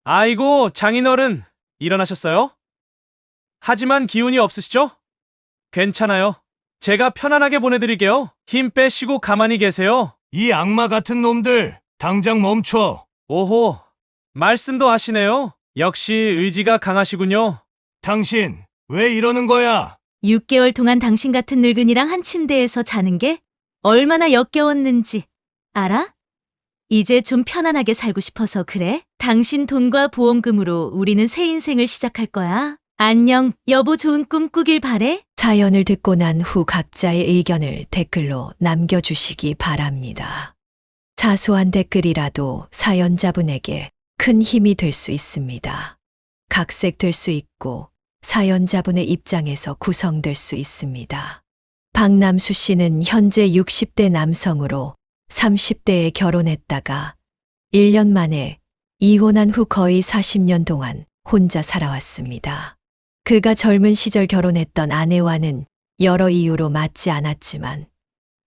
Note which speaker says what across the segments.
Speaker 1: 아이고, 장인어른, 일어나셨어요? 하지만 기운이 없으시죠? 괜찮아요. 제가 편안하게 보내드릴게요. 힘 빼시고 가만히 계세요.
Speaker 2: 이 악마 같은 놈들, 당장 멈춰.
Speaker 1: 오호, 말씀도 하시네요. 역시 의지가 강하시군요.
Speaker 2: 당신, 왜 이러는 거야?
Speaker 3: 6개월 동안 당신 같은 늙은이랑 한 침대에서 자는 게 얼마나 역겨웠는지 알아? 이제 좀 편안하게 살고 싶어서 그래? 당신 돈과 보험금으로 우리는 새 인생을 시작할 거야. 안녕, 여보 좋은 꿈 꾸길 바래.
Speaker 4: 사연을 듣고 난 후 각자의 의견을 댓글로 남겨주시기 바랍니다. 사소한 댓글이라도 사연자분에게 큰 힘이 될 수 있습니다. 각색될 수 있고 사연자분의 입장에서 구성될 수 있습니다. 박남수 씨는 현재 60대 남성으로 30대에 결혼했다가 1년 만에 이혼한 후 거의 40년 동안 혼자 살아왔습니다. 그가 젊은 시절 결혼했던 아내와는 여러 이유로 맞지 않았지만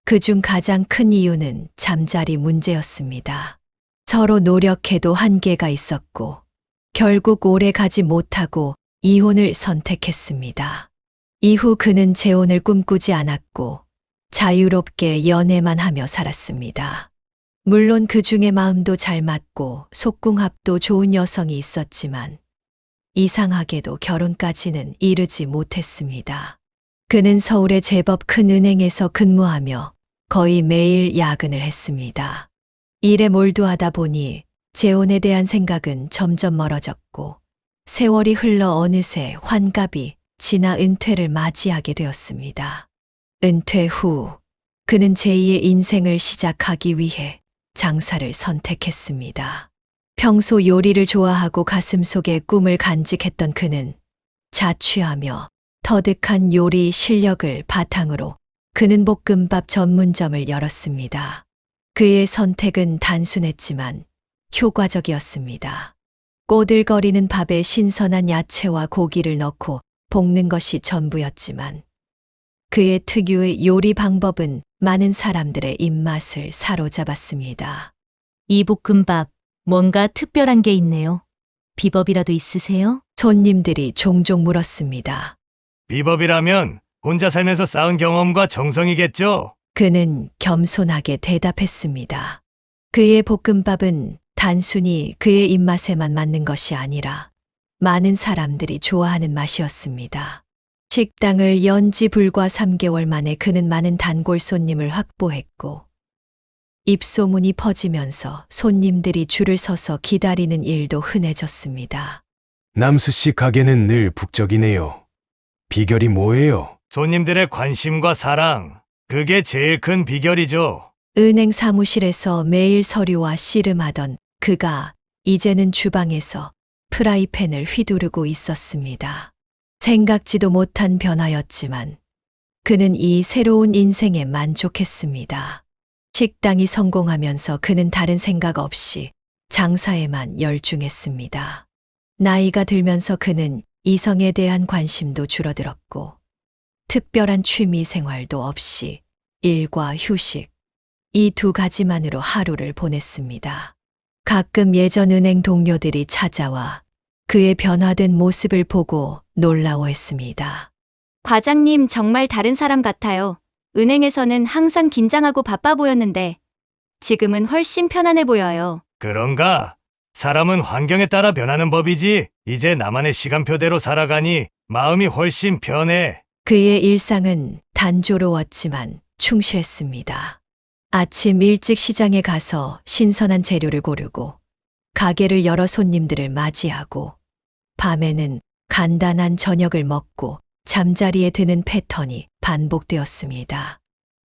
Speaker 4: 그중 가장 큰 이유는 잠자리 문제였습니다. 서로 노력해도 한계가 있었고 결국 오래 가지 못하고 이혼을 선택했습니다. 이후 그는 재혼을 꿈꾸지 않았고 자유롭게 연애만 하며 살았습니다. 물론 그 중에 마음도 잘 맞고 속궁합도 좋은 여성이 있었지만 이상하게도 결혼까지는 이르지 못했습니다. 그는 서울의 제법 큰 은행에서 근무하며 거의 매일 야근을 했습니다. 일에 몰두하다 보니 재혼에 대한 생각은 점점 멀어졌고 세월이 흘러 어느새 환갑이 지나 은퇴를 맞이하게 되었습니다. 은퇴 후 그는 제2의 인생을 시작하기 위해 장사를 선택했습니다. 평소 요리를 좋아하고 가슴속에 꿈을 간직했던 그는 자취하며 터득한 요리 실력을 바탕으로 그는 볶음밥 전문점을 열었습니다. 그의 선택은 단순했지만 효과적이었습니다. 꼬들거리는 밥에 신선한 야채와 고기를 넣고 볶는 것이 전부였지만 그의 특유의 요리 방법은 많은 사람들의 입맛을 사로잡았습니다.
Speaker 3: 이 볶음밥 뭔가 특별한 게 있네요. 비법이라도 있으세요?
Speaker 4: 손님들이 종종 물었습니다.
Speaker 2: 비법이라면 혼자 살면서 쌓은 경험과 정성이겠죠?
Speaker 4: 그는 겸손하게 대답했습니다. 그의 볶음밥은 단순히 그의 입맛에만 맞는 것이 아니라 많은 사람들이 좋아하는 맛이었습니다. 식당을 연 지 불과 3개월 만에 그는 많은 단골 손님을 확보했고 입소문이 퍼지면서 손님들이 줄을 서서 기다리는 일도 흔해졌습니다.
Speaker 5: 남수 씨 가게는 늘 북적이네요. 비결이 뭐예요?
Speaker 2: 손님들의 관심과 사랑, 그게 제일 큰 비결이죠.
Speaker 4: 은행 사무실에서 매일 서류와 씨름하던 그가 이제는 주방에서 프라이팬을 휘두르고 있었습니다. 생각지도 못한 변화였지만 그는 이 새로운 인생에 만족했습니다. 식당이 성공하면서 그는 다른 생각 없이 장사에만 열중했습니다. 나이가 들면서 그는 이성에 대한 관심도 줄어들었고 특별한 취미 생활도 없이 일과 휴식, 이 두 가지만으로 하루를 보냈습니다. 가끔 예전 은행 동료들이 찾아와 그의 변화된 모습을 보고 놀라워했습니다.
Speaker 6: 과장님 정말 다른 사람 같아요. 은행에서는 항상 긴장하고 바빠 보였는데 지금은 훨씬 편안해 보여요.
Speaker 2: 그런가? 사람은 환경에 따라 변하는 법이지. 이제 나만의 시간표대로 살아가니 마음이 훨씬 편해.
Speaker 4: 그의 일상은 단조로웠지만 충실했습니다. 아침 일찍 시장에 가서 신선한 재료를 고르고 가게를 열어 손님들을 맞이하고 밤에는 간단한 저녁을 먹고 잠자리에 드는 패턴이 반복되었습니다.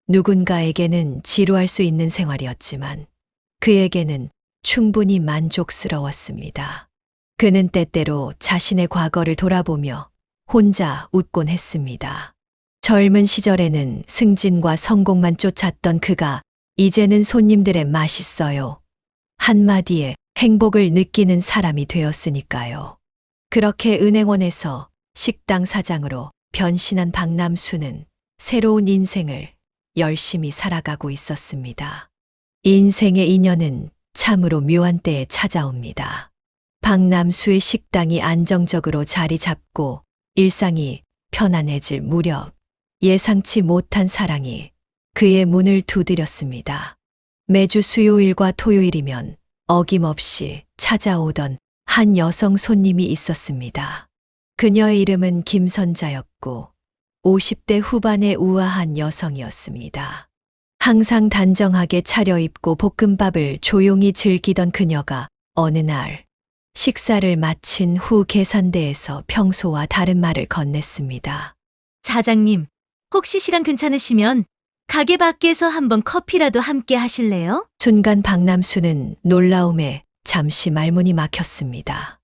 Speaker 4: 누군가에게는 지루할 수 있는 생활이었지만 그에게는 충분히 만족스러웠습니다. 그는 때때로 자신의 과거를 돌아보며 혼자 웃곤 했습니다. 젊은 시절에는 승진과 성공만 쫓았던 그가 이제는 손님들의 맛있어요 한마디에 행복을 느끼는 사람이 되었으니까요. 그렇게 은행원에서 식당 사장으로 변신한 박남수는 새로운 인생을 열심히 살아가고 있었습니다. 인생의 인연은 참으로 묘한 때에 찾아옵니다. 박남수의 식당이 안정적으로 자리 잡고 일상이 편안해질 무렵 예상치 못한 사랑이 그의 문을 두드렸습니다. 매주 수요일과 토요일이면 어김없이 찾아오던 한 여성 손님이 있었습니다. 그녀의 이름은 김선자였고 50대 후반의 우아한 여성이었습니다. 항상 단정하게 차려입고 볶음밥을 조용히 즐기던 그녀가 어느 날 식사를 마친 후 계산대에서 평소와 다른 말을 건넸습니다.
Speaker 3: 사장님, 혹시 시간 괜찮으시면 가게 밖에서 한번 커피라도 함께 하실래요?
Speaker 4: 순간 박남수는 놀라움에 잠시 말문이 막혔습니다.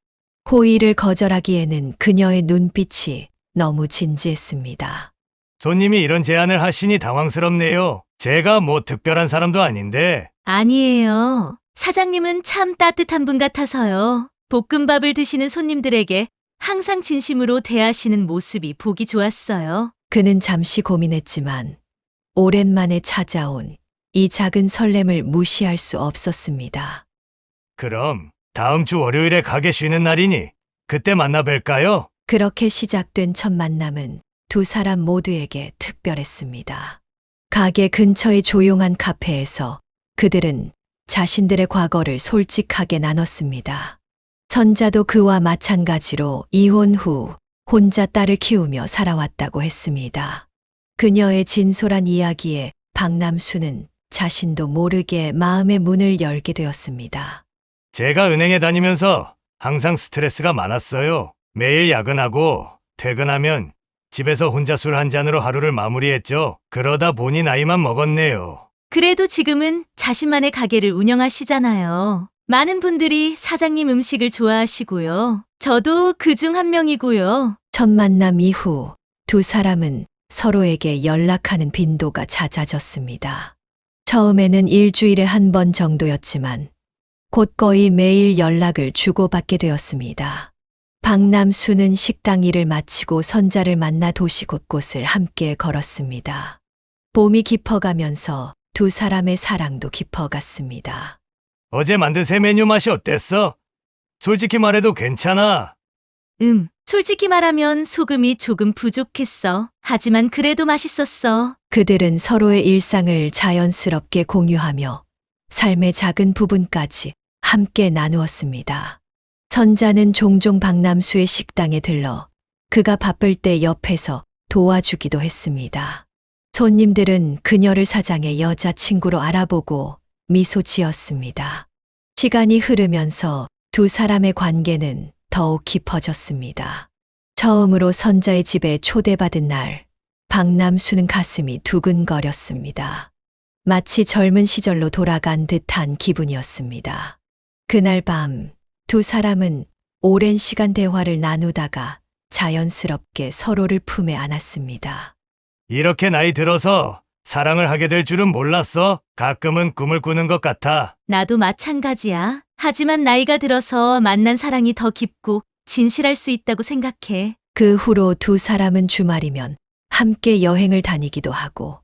Speaker 4: 호의를 거절하기에는 그녀의 눈빛이 너무 진지했습니다.
Speaker 2: 손님이 이런 제안을 하시니 당황스럽네요. 제가 뭐 특별한 사람도 아닌데.
Speaker 3: 아니에요. 사장님은 참 따뜻한 분 같아서요. 볶음밥을 드시는 손님들에게 항상 진심으로 대하시는 모습이 보기 좋았어요.
Speaker 4: 그는 잠시 고민했지만 오랜만에 찾아온 이 작은 설렘을 무시할 수 없었습니다.
Speaker 2: 그럼 다음 주 월요일에 가게 쉬는 날이니 그때 만나 뵐까요?
Speaker 4: 그렇게 시작된 첫 만남은 두 사람 모두에게 특별했습니다. 가게 근처의 조용한 카페에서 그들은 자신들의 과거를 솔직하게 나눴습니다. 선자도 그와 마찬가지로 이혼 후 혼자 딸을 키우며 살아왔다고 했습니다. 그녀의 진솔한 이야기에 박남수는 자신도 모르게 마음의 문을 열게 되었습니다.
Speaker 2: 제가 은행에 다니면서 항상 스트레스가 많았어요. 매일 야근하고 퇴근하면 집에서 혼자 술 한 잔으로 하루를 마무리했죠. 그러다 보니 나이만 먹었네요.
Speaker 3: 그래도 지금은 자신만의 가게를 운영하시잖아요. 많은 분들이 사장님 음식을 좋아하시고요. 저도 그중 한 명이고요.
Speaker 4: 첫 만남 이후 두 사람은 서로에게 연락하는 빈도가 잦아졌습니다. 처음에는 일주일에 한 번 정도였지만 곧 거의 매일 연락을 주고받게 되었습니다. 박남수는 식당 일을 마치고 선자를 만나 도시 곳곳을 함께 걸었습니다. 봄이 깊어가면서 두 사람의 사랑도 깊어갔습니다.
Speaker 2: 어제 만든 새 메뉴 맛이 어땠어? 솔직히 말해도 괜찮아.
Speaker 3: 솔직히 말하면 소금이 조금 부족했어. 하지만 그래도 맛있었어.
Speaker 4: 그들은 서로의 일상을 자연스럽게 공유하며 삶의 작은 부분까지 함께 나누었습니다. 선자는 종종 박남수의 식당에 들러 그가 바쁠 때 옆에서 도와주기도 했습니다. 손님들은 그녀를 사장의 여자친구로 알아보고 미소 지었습니다. 시간이 흐르면서 두 사람의 관계는 더욱 깊어졌습니다. 처음으로 선자의 집에 초대받은 날, 박남수는 가슴이 두근거렸습니다. 마치 젊은 시절로 돌아간 듯한 기분이었습니다. 그날 밤, 두 사람은 오랜 시간 대화를 나누다가 자연스럽게 서로를 품에 안았습니다.
Speaker 2: 이렇게 나이 들어서 사랑을 하게 될 줄은 몰랐어. 가끔은 꿈을 꾸는 것 같아.
Speaker 3: 나도 마찬가지야. 하지만 나이가 들어서 만난 사랑이 더 깊고 진실할 수 있다고 생각해.
Speaker 4: 그 후로 두 사람은 주말이면 함께 여행을 다니기도 하고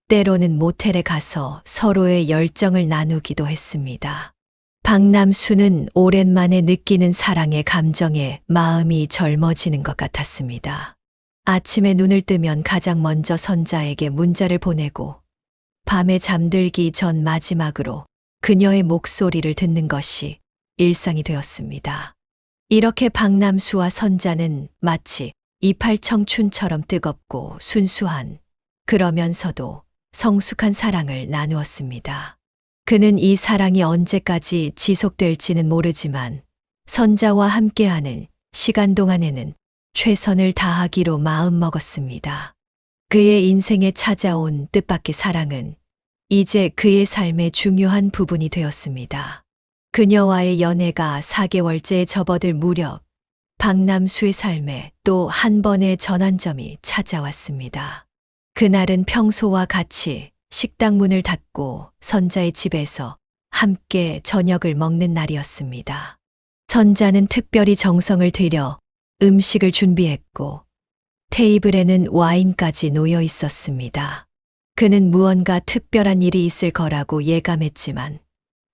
Speaker 4: 때로는 모텔에 가서 서로의 열정을 나누기도 했습니다. 박남수는 오랜만에 느끼는 사랑의 감정에 마음이 젊어지는 것 같았습니다. 아침에 눈을 뜨면 가장 먼저 선자에게 문자를 보내고 밤에 잠들기 전 마지막으로 그녀의 목소리를 듣는 것이 일상이 되었습니다. 이렇게 박남수와 선자는 마치 이팔 청춘처럼 뜨겁고 순수한 그러면서도 성숙한 사랑을 나누었습니다. 그는 이 사랑이 언제까지 지속될지는 모르지만 선자와 함께하는 시간 동안에는 최선을 다하기로 마음먹었습니다. 그의 인생에 찾아온 뜻밖의 사랑은 이제 그의 삶의 중요한 부분이 되었습니다. 그녀와의 연애가 4개월째에 접어들 무렵 박남수의 삶에 또 한 번의 전환점이 찾아왔습니다. 그날은 평소와 같이 식당 문을 닫고 선자의 집에서 함께 저녁을 먹는 날이었습니다. 선자는 특별히 정성을 들여 음식을 준비했고 테이블에는 와인까지 놓여 있었습니다. 그는 무언가 특별한 일이 있을 거라고 예감했지만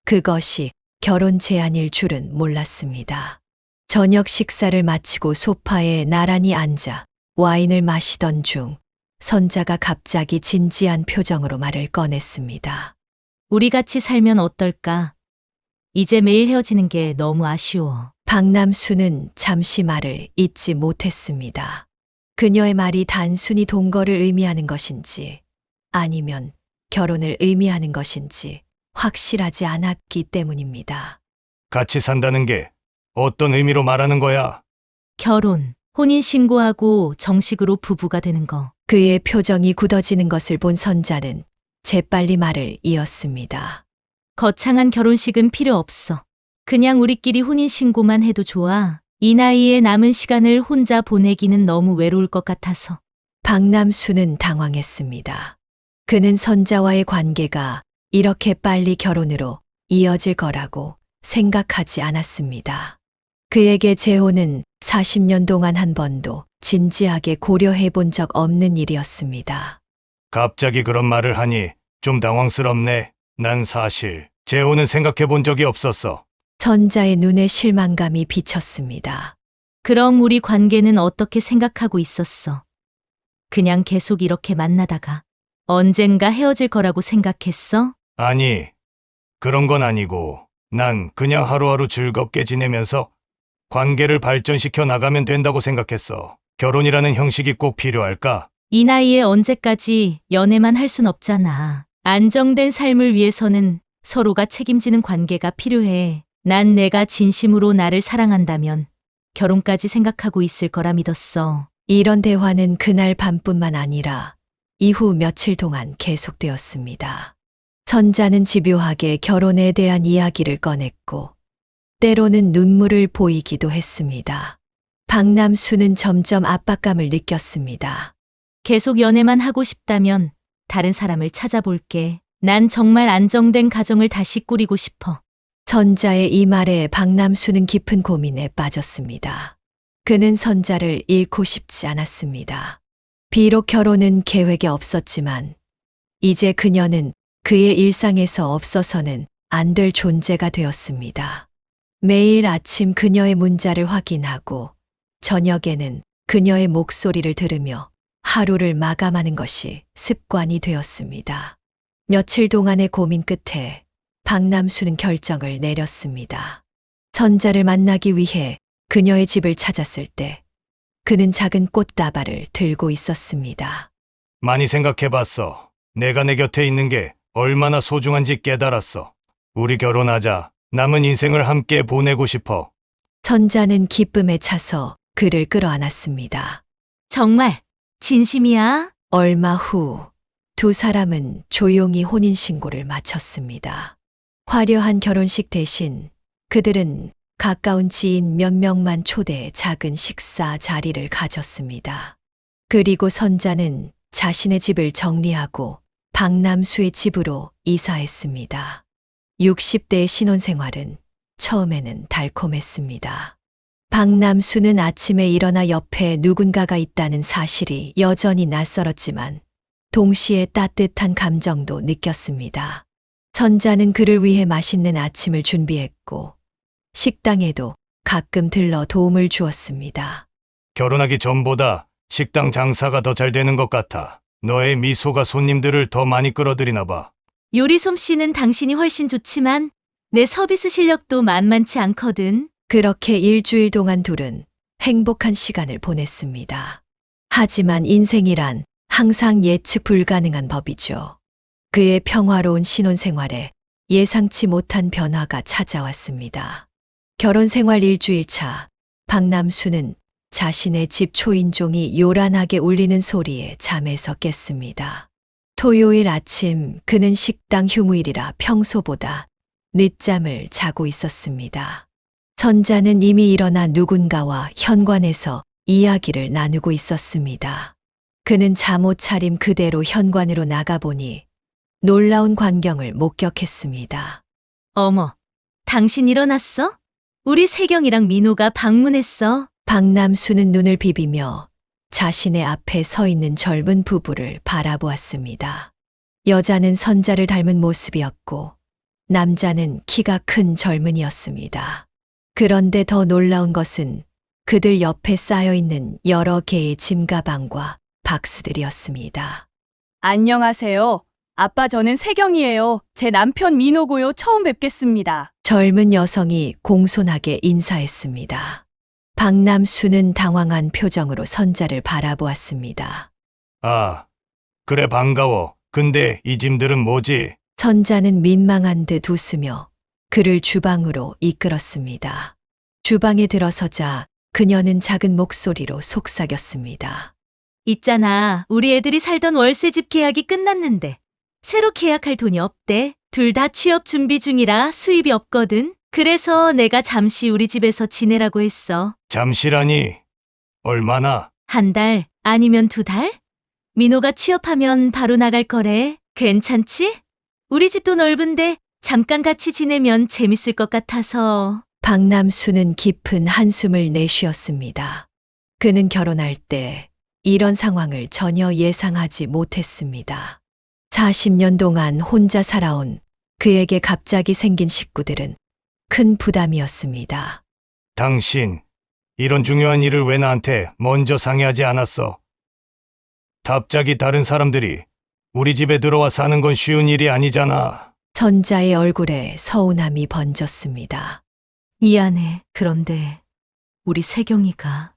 Speaker 4: 그것이 결혼 제안일 줄은 몰랐습니다. 저녁 식사를 마치고 소파에 나란히 앉아 와인을 마시던 중 선자가 갑자기 진지한 표정으로 말을 꺼냈습니다.
Speaker 3: 우리 같이 살면 어떨까? 이제 매일 헤어지는 게 너무 아쉬워.
Speaker 4: 박남수는 잠시 말을 잇지 못했습니다. 그녀의 말이 단순히 동거를 의미하는 것인지 아니면 결혼을 의미하는 것인지 확실하지 않았기 때문입니다.
Speaker 2: 같이 산다는 게 어떤 의미로 말하는 거야?
Speaker 3: 결혼, 혼인신고하고 정식으로 부부가 되는 거.
Speaker 4: 그의 표정이 굳어지는 것을 본 선자는 재빨리 말을 이었습니다.
Speaker 3: 거창한 결혼식은 필요 없어. 그냥 우리끼리 혼인신고만 해도 좋아. 이 나이에 남은 시간을 혼자 보내기는 너무 외로울 것 같아서.
Speaker 4: 박남수는 당황했습니다. 그는 선자와의 관계가 이렇게 빨리 결혼으로 이어질 거라고 생각하지 않았습니다. 그에게 재혼은 40년 동안 한 번도 진지하게 고려해 본 적 없는 일이었습니다.
Speaker 2: 갑자기 그런 말을 하니 좀 당황스럽네. 난 사실 재혼은 생각해 본 적이 없었어.
Speaker 4: 선자의 눈에 실망감이 비쳤습니다.
Speaker 3: 그럼 우리 관계는 어떻게 생각하고 있었어? 그냥 계속 이렇게 만나다가 언젠가 헤어질 거라고 생각했어?
Speaker 2: 아니, 그런 건 아니고 난 그냥 하루하루 즐겁게 지내면서 관계를 발전시켜 나가면 된다고 생각했어. 결혼이라는 형식이 꼭 필요할까?
Speaker 3: 이 나이에 언제까지 연애만 할 순 없잖아. 안정된 삶을 위해서는 서로가 책임지는 관계가 필요해. 난 내가 진심으로 나를 사랑한다면 결혼까지 생각하고 있을 거라 믿었어.
Speaker 4: 이런 대화는 그날 밤뿐만 아니라 이후 며칠 동안 계속되었습니다. 선자는 집요하게 결혼에 대한 이야기를 꺼냈고 때로는 눈물을 보이기도 했습니다. 박남수는 점점 압박감을 느꼈습니다.
Speaker 3: 계속 연애만 하고 싶다면 다른 사람을 찾아볼게. 난 정말 안정된 가정을 다시 꾸리고 싶어.
Speaker 4: 선자의 이 말에 박남수는 깊은 고민에 빠졌습니다. 그는 선자를 잃고 싶지 않았습니다. 비록 결혼은 계획에 없었지만 이제 그녀는 그의 일상에서 없어서는 안 될 존재가 되었습니다. 매일 아침 그녀의 문자를 확인하고 저녁에는 그녀의 목소리를 들으며 하루를 마감하는 것이 습관이 되었습니다. 며칠 동안의 고민 끝에 박남수는 결정을 내렸습니다. 선자를 만나기 위해 그녀의 집을 찾았을 때 그는 작은 꽃다발을 들고 있었습니다.
Speaker 2: 많이 생각해봤어. 내가 내 곁에 있는 게 얼마나 소중한지 깨달았어. 우리 결혼하자. 남은 인생을 함께 보내고 싶어.
Speaker 4: 선자는 기쁨에 차서 그를 끌어안았습니다.
Speaker 3: 정말 진심이야?
Speaker 4: 얼마 후 두 사람은 조용히 혼인신고를 마쳤습니다. 화려한 결혼식 대신 그들은 가까운 지인 몇 명만 초대해 작은 식사 자리를 가졌습니다. 그리고 선자는 자신의 집을 정리하고 박남수의 집으로 이사했습니다. 60대의 신혼생활은 처음에는 달콤했습니다. 박남수는 아침에 일어나 옆에 누군가가 있다는 사실이 여전히 낯설었지만 동시에 따뜻한 감정도 느꼈습니다. 선자는 그를 위해 맛있는 아침을 준비했고 식당에도 가끔 들러 도움을 주었습니다.
Speaker 2: 결혼하기 전보다 식당 장사가 더 잘 되는 것 같아. 너의 미소가 손님들을 더 많이 끌어들이나 봐.
Speaker 3: 요리 솜씨는 당신이 훨씬 좋지만 내 서비스 실력도 만만치 않거든.
Speaker 4: 그렇게 일주일 동안 둘은 행복한 시간을 보냈습니다. 하지만 인생이란 항상 예측 불가능한 법이죠. 그의 평화로운 신혼생활에 예상치 못한 변화가 찾아왔습니다. 결혼 생활 일주일 차, 박남수는 자신의 집 초인종이 요란하게 울리는 소리에 잠에서 깼습니다. 토요일 아침 그는 식당 휴무일이라 평소보다 늦잠을 자고 있었습니다. 선자는 이미 일어나 누군가와 현관에서 이야기를 나누고 있었습니다. 그는 잠옷 차림 그대로 현관으로 나가보니 놀라운 광경을 목격했습니다.
Speaker 3: 어머, 당신 일어났어? 우리 세경이랑 민호가 방문했어.
Speaker 4: 박남수는 눈을 비비며 자신의 앞에 서 있는 젊은 부부를 바라보았습니다. 여자는 선자를 닮은 모습이었고 남자는 키가 큰 젊은이였습니다. 그런데 더 놀라운 것은 그들 옆에 쌓여 있는 여러 개의 짐가방과 박스들이었습니다.
Speaker 7: 안녕하세요. 아빠 저는 세경이에요. 제 남편 민호고요. 처음 뵙겠습니다.
Speaker 4: 젊은 여성이 공손하게 인사했습니다. 박남수는 당황한 표정으로 선자를 바라보았습니다.
Speaker 2: 아, 그래 반가워. 근데 이 짐들은 뭐지?
Speaker 4: 선자는 민망한 듯 웃으며 그를 주방으로 이끌었습니다. 주방에 들어서자 그녀는 작은 목소리로 속삭였습니다.
Speaker 3: 있잖아. 우리 애들이 살던 월세집 계약이 끝났는데 새로 계약할 돈이 없대. 둘 다 취업 준비 중이라 수입이 없거든. 그래서 내가 잠시 우리 집에서 지내라고 했어.
Speaker 2: 잠시라니. 얼마나?
Speaker 3: 한 달 아니면 2달? 민호가 취업하면 바로 나갈 거래. 괜찮지? 우리 집도 넓은데 잠깐 같이 지내면 재밌을 것 같아서.
Speaker 4: 박남수는 깊은 한숨을 내쉬었습니다. 그는 결혼할 때 이런 상황을 전혀 예상하지 못했습니다. 40년 동안 혼자 살아온 그에게 갑자기 생긴 식구들은 큰 부담이었습니다.
Speaker 2: 당신, 이런 중요한 일을 왜 나한테 먼저 상의하지 않았어? 갑자기 다른 사람들이 우리 집에 들어와 사는 건 쉬운 일이 아니잖아.
Speaker 4: 선자의 얼굴에 서운함이 번졌습니다.
Speaker 3: 미안해. 그런데 우리 세경이가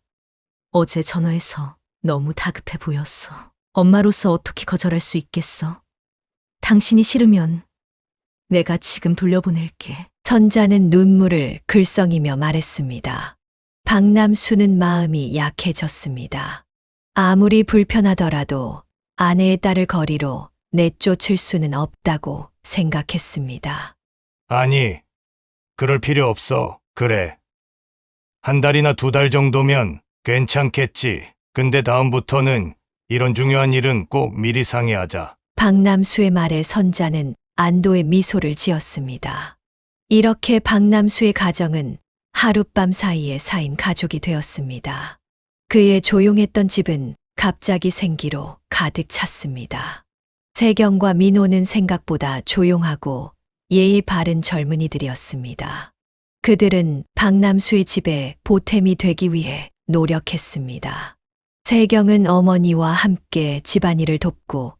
Speaker 3: 어제 전화해서 너무 다급해 보였어. 엄마로서 어떻게 거절할 수 있겠어? 당신이 싫으면 내가 지금 돌려보낼게.
Speaker 4: 선자는 눈물을 글썽이며 말했습니다. 박남수는 마음이 약해졌습니다. 아무리 불편하더라도 아내의 딸을 거리로 내쫓을 수는 없다고 생각했습니다.
Speaker 2: 아니, 그럴 필요 없어. 그래. 한 달이나 2달 정도면 괜찮겠지. 근데 다음부터는 이런 중요한 일은 꼭 미리 상의하자.
Speaker 4: 박남수의 말에 선자는 안도의 미소를 지었습니다. 이렇게 박남수의 가정은 하룻밤 사이에 쌓인 가족이 되었습니다. 그의 조용했던 집은 갑자기 생기로 가득 찼습니다. 세경과 민호는 생각보다 조용하고 예의 바른 젊은이들이었습니다. 그들은 박남수의 집에 보탬이 되기 위해 노력했습니다. 세경은 어머니와 함께 집안일을 돕고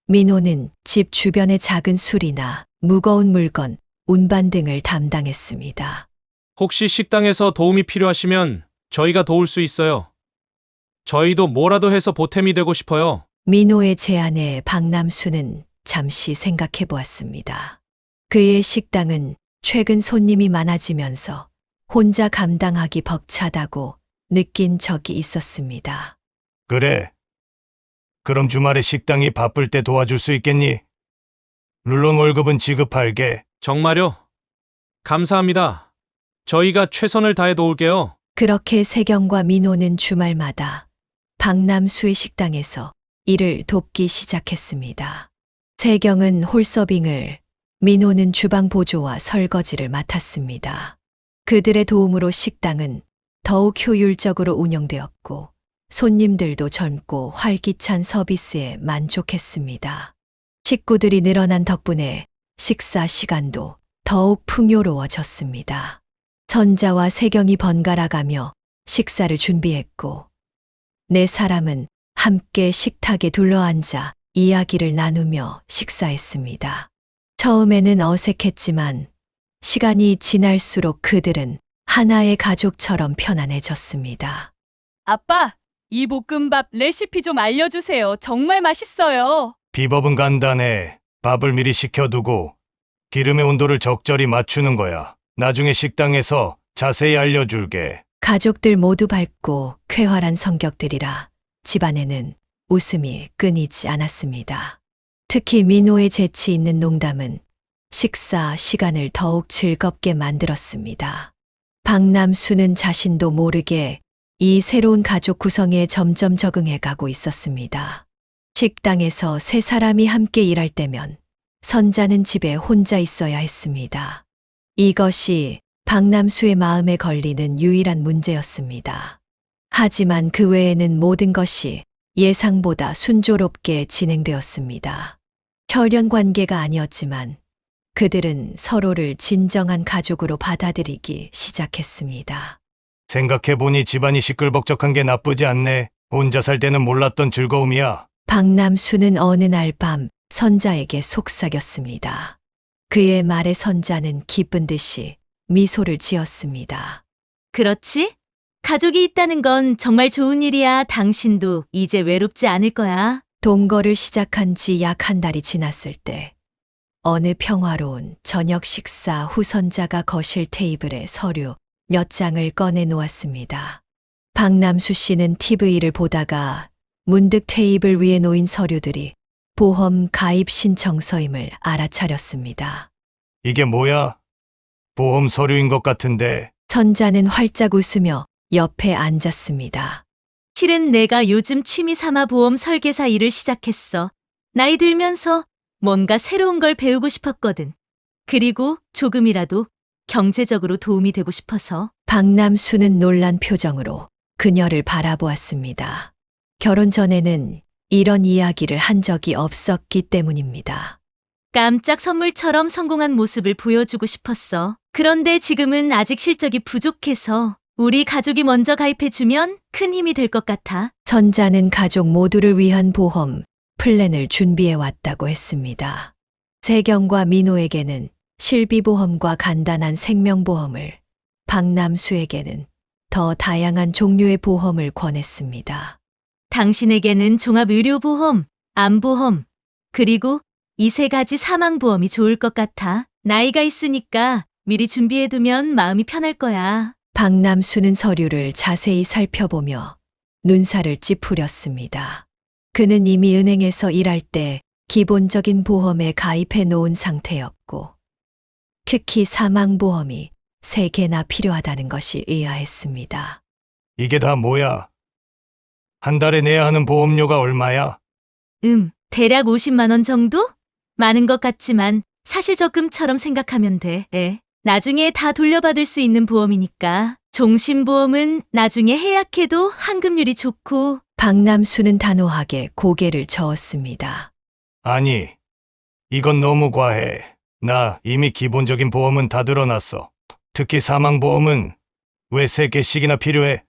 Speaker 4: 민호는 집 주변의 작은 수리나 무거운 물건, 운반 등을 담당했습니다.
Speaker 1: 혹시 식당에서 도움이 필요하시면 저희가 도울 수 있어요. 저희도 뭐라도 해서 보탬이 되고 싶어요.
Speaker 4: 민호의 제안에 박남수는 잠시 생각해 보았습니다. 그의 식당은 최근 손님이 많아지면서 혼자 감당하기 벅차다고 느낀 적이 있었습니다.
Speaker 2: 그래. 그럼 주말에 식당이 바쁠 때 도와줄 수 있겠니? 물론 월급은 지급할게.
Speaker 1: 정말요? 감사합니다. 저희가 최선을 다해 도울게요.
Speaker 4: 그렇게 세경과 민호는 주말마다 박남수의 식당에서 일을 돕기 시작했습니다. 세경은 홀서빙을, 민호는 주방 보조와 설거지를 맡았습니다. 그들의 도움으로 식당은 더욱 효율적으로 운영되었고 손님들도 젊고 활기찬 서비스에 만족했습니다. 식구들이 늘어난 덕분에 식사 시간도 더욱 풍요로워졌습니다. 선자와 세경이 번갈아가며 식사를 준비했고 네 사람은 함께 식탁에 둘러앉아 이야기를 나누며 식사했습니다. 처음에는 어색했지만 시간이 지날수록 그들은 하나의 가족처럼 편안해졌습니다.
Speaker 7: 아빠, 이 볶음밥 레시피 좀 알려주세요. 정말 맛있어요.
Speaker 2: 비법은 간단해. 밥을 미리 식혀두고 기름의 온도를 적절히 맞추는 거야. 나중에 식당에서 자세히 알려줄게.
Speaker 4: 가족들 모두 밝고 쾌활한 성격들이라 집안에는 웃음이 끊이지 않았습니다. 특히 민호의 재치 있는 농담은 식사 시간을 더욱 즐겁게 만들었습니다. 박남수는 자신도 모르게 이 새로운 가족 구성에 점점 적응해 가고 있었습니다. 식당에서 3사람이 함께 일할 때면 선자는 집에 혼자 있어야 했습니다. 이것이 박남수의 마음에 걸리는 유일한 문제였습니다. 하지만 그 외에는 모든 것이 예상보다 순조롭게 진행되었습니다. 혈연 관계가 아니었지만 그들은 서로를 진정한 가족으로 받아들이기 시작했습니다.
Speaker 2: 생각해보니 집안이 시끌벅적한 게 나쁘지 않네. 혼자 살 때는 몰랐던 즐거움이야.
Speaker 4: 박남수는 어느 날 밤 선자에게 속삭였습니다. 그의 말에 선자는 기쁜 듯이 미소를 지었습니다.
Speaker 3: 그렇지? 가족이 있다는 건 정말 좋은 일이야. 당신도 이제 외롭지 않을 거야.
Speaker 4: 동거를 시작한 지 약 한 달이 지났을 때 어느 평화로운 저녁 식사 후 선자가 거실 테이블에 서류 몇 장을 꺼내 놓았습니다. 박남수 씨는 TV를 보다가 문득 테이블 위에 놓인 서류들이 보험 가입 신청서임을 알아차렸습니다.
Speaker 2: 이게 뭐야? 보험 서류인 것 같은데.
Speaker 4: 선자는 활짝 웃으며 옆에 앉았습니다.
Speaker 3: 실은 내가 요즘 취미 삼아 보험 설계사 일을 시작했어. 나이 들면서 뭔가 새로운 걸 배우고 싶었거든. 그리고 조금이라도 경제적으로 도움이 되고 싶어서.
Speaker 4: 박남수는 놀란 표정으로 그녀를 바라보았습니다. 결혼 전에는 이런 이야기를 한 적이 없었기 때문입니다.
Speaker 3: 깜짝 선물처럼 성공한 모습을 보여주고 싶었어. 그런데 지금은 아직 실적이 부족해서 우리 가족이 먼저 가입해주면 큰 힘이 될 것 같아.
Speaker 4: 선자는 가족 모두를 위한 보험 플랜을 준비해 왔다고 했습니다. 세경과 민호에게는 실비보험과 간단한 생명보험을, 박남수에게는 더 다양한 종류의 보험을 권했습니다.
Speaker 3: 당신에게는 종합의료보험, 암보험, 그리고 이 세 가지 사망보험이 좋을 것 같아. 나이가 있으니까 미리 준비해두면 마음이 편할 거야.
Speaker 4: 박남수는 서류를 자세히 살펴보며 눈살을 찌푸렸습니다. 그는 이미 은행에서 일할 때 기본적인 보험에 가입해 놓은 상태였고, 특히 사망보험이 3개나 필요하다는 것이 의아했습니다.
Speaker 2: 이게 다 뭐야? 한 달에 내야 하는 보험료가 얼마야?
Speaker 3: 대략 50만 원 정도? 많은 것 같지만 사실 적금처럼 생각하면 돼. 나중에 다 돌려받을 수 있는 보험이니까. 종신보험은 나중에 해약해도 환급률이 좋고.
Speaker 4: 박남수는 단호하게 고개를 저었습니다.
Speaker 2: 아니, 이건 너무 과해. 나 이미 기본적인 보험은 다 들어놨어. 특히 사망보험은 왜 3개씩이나 필요해?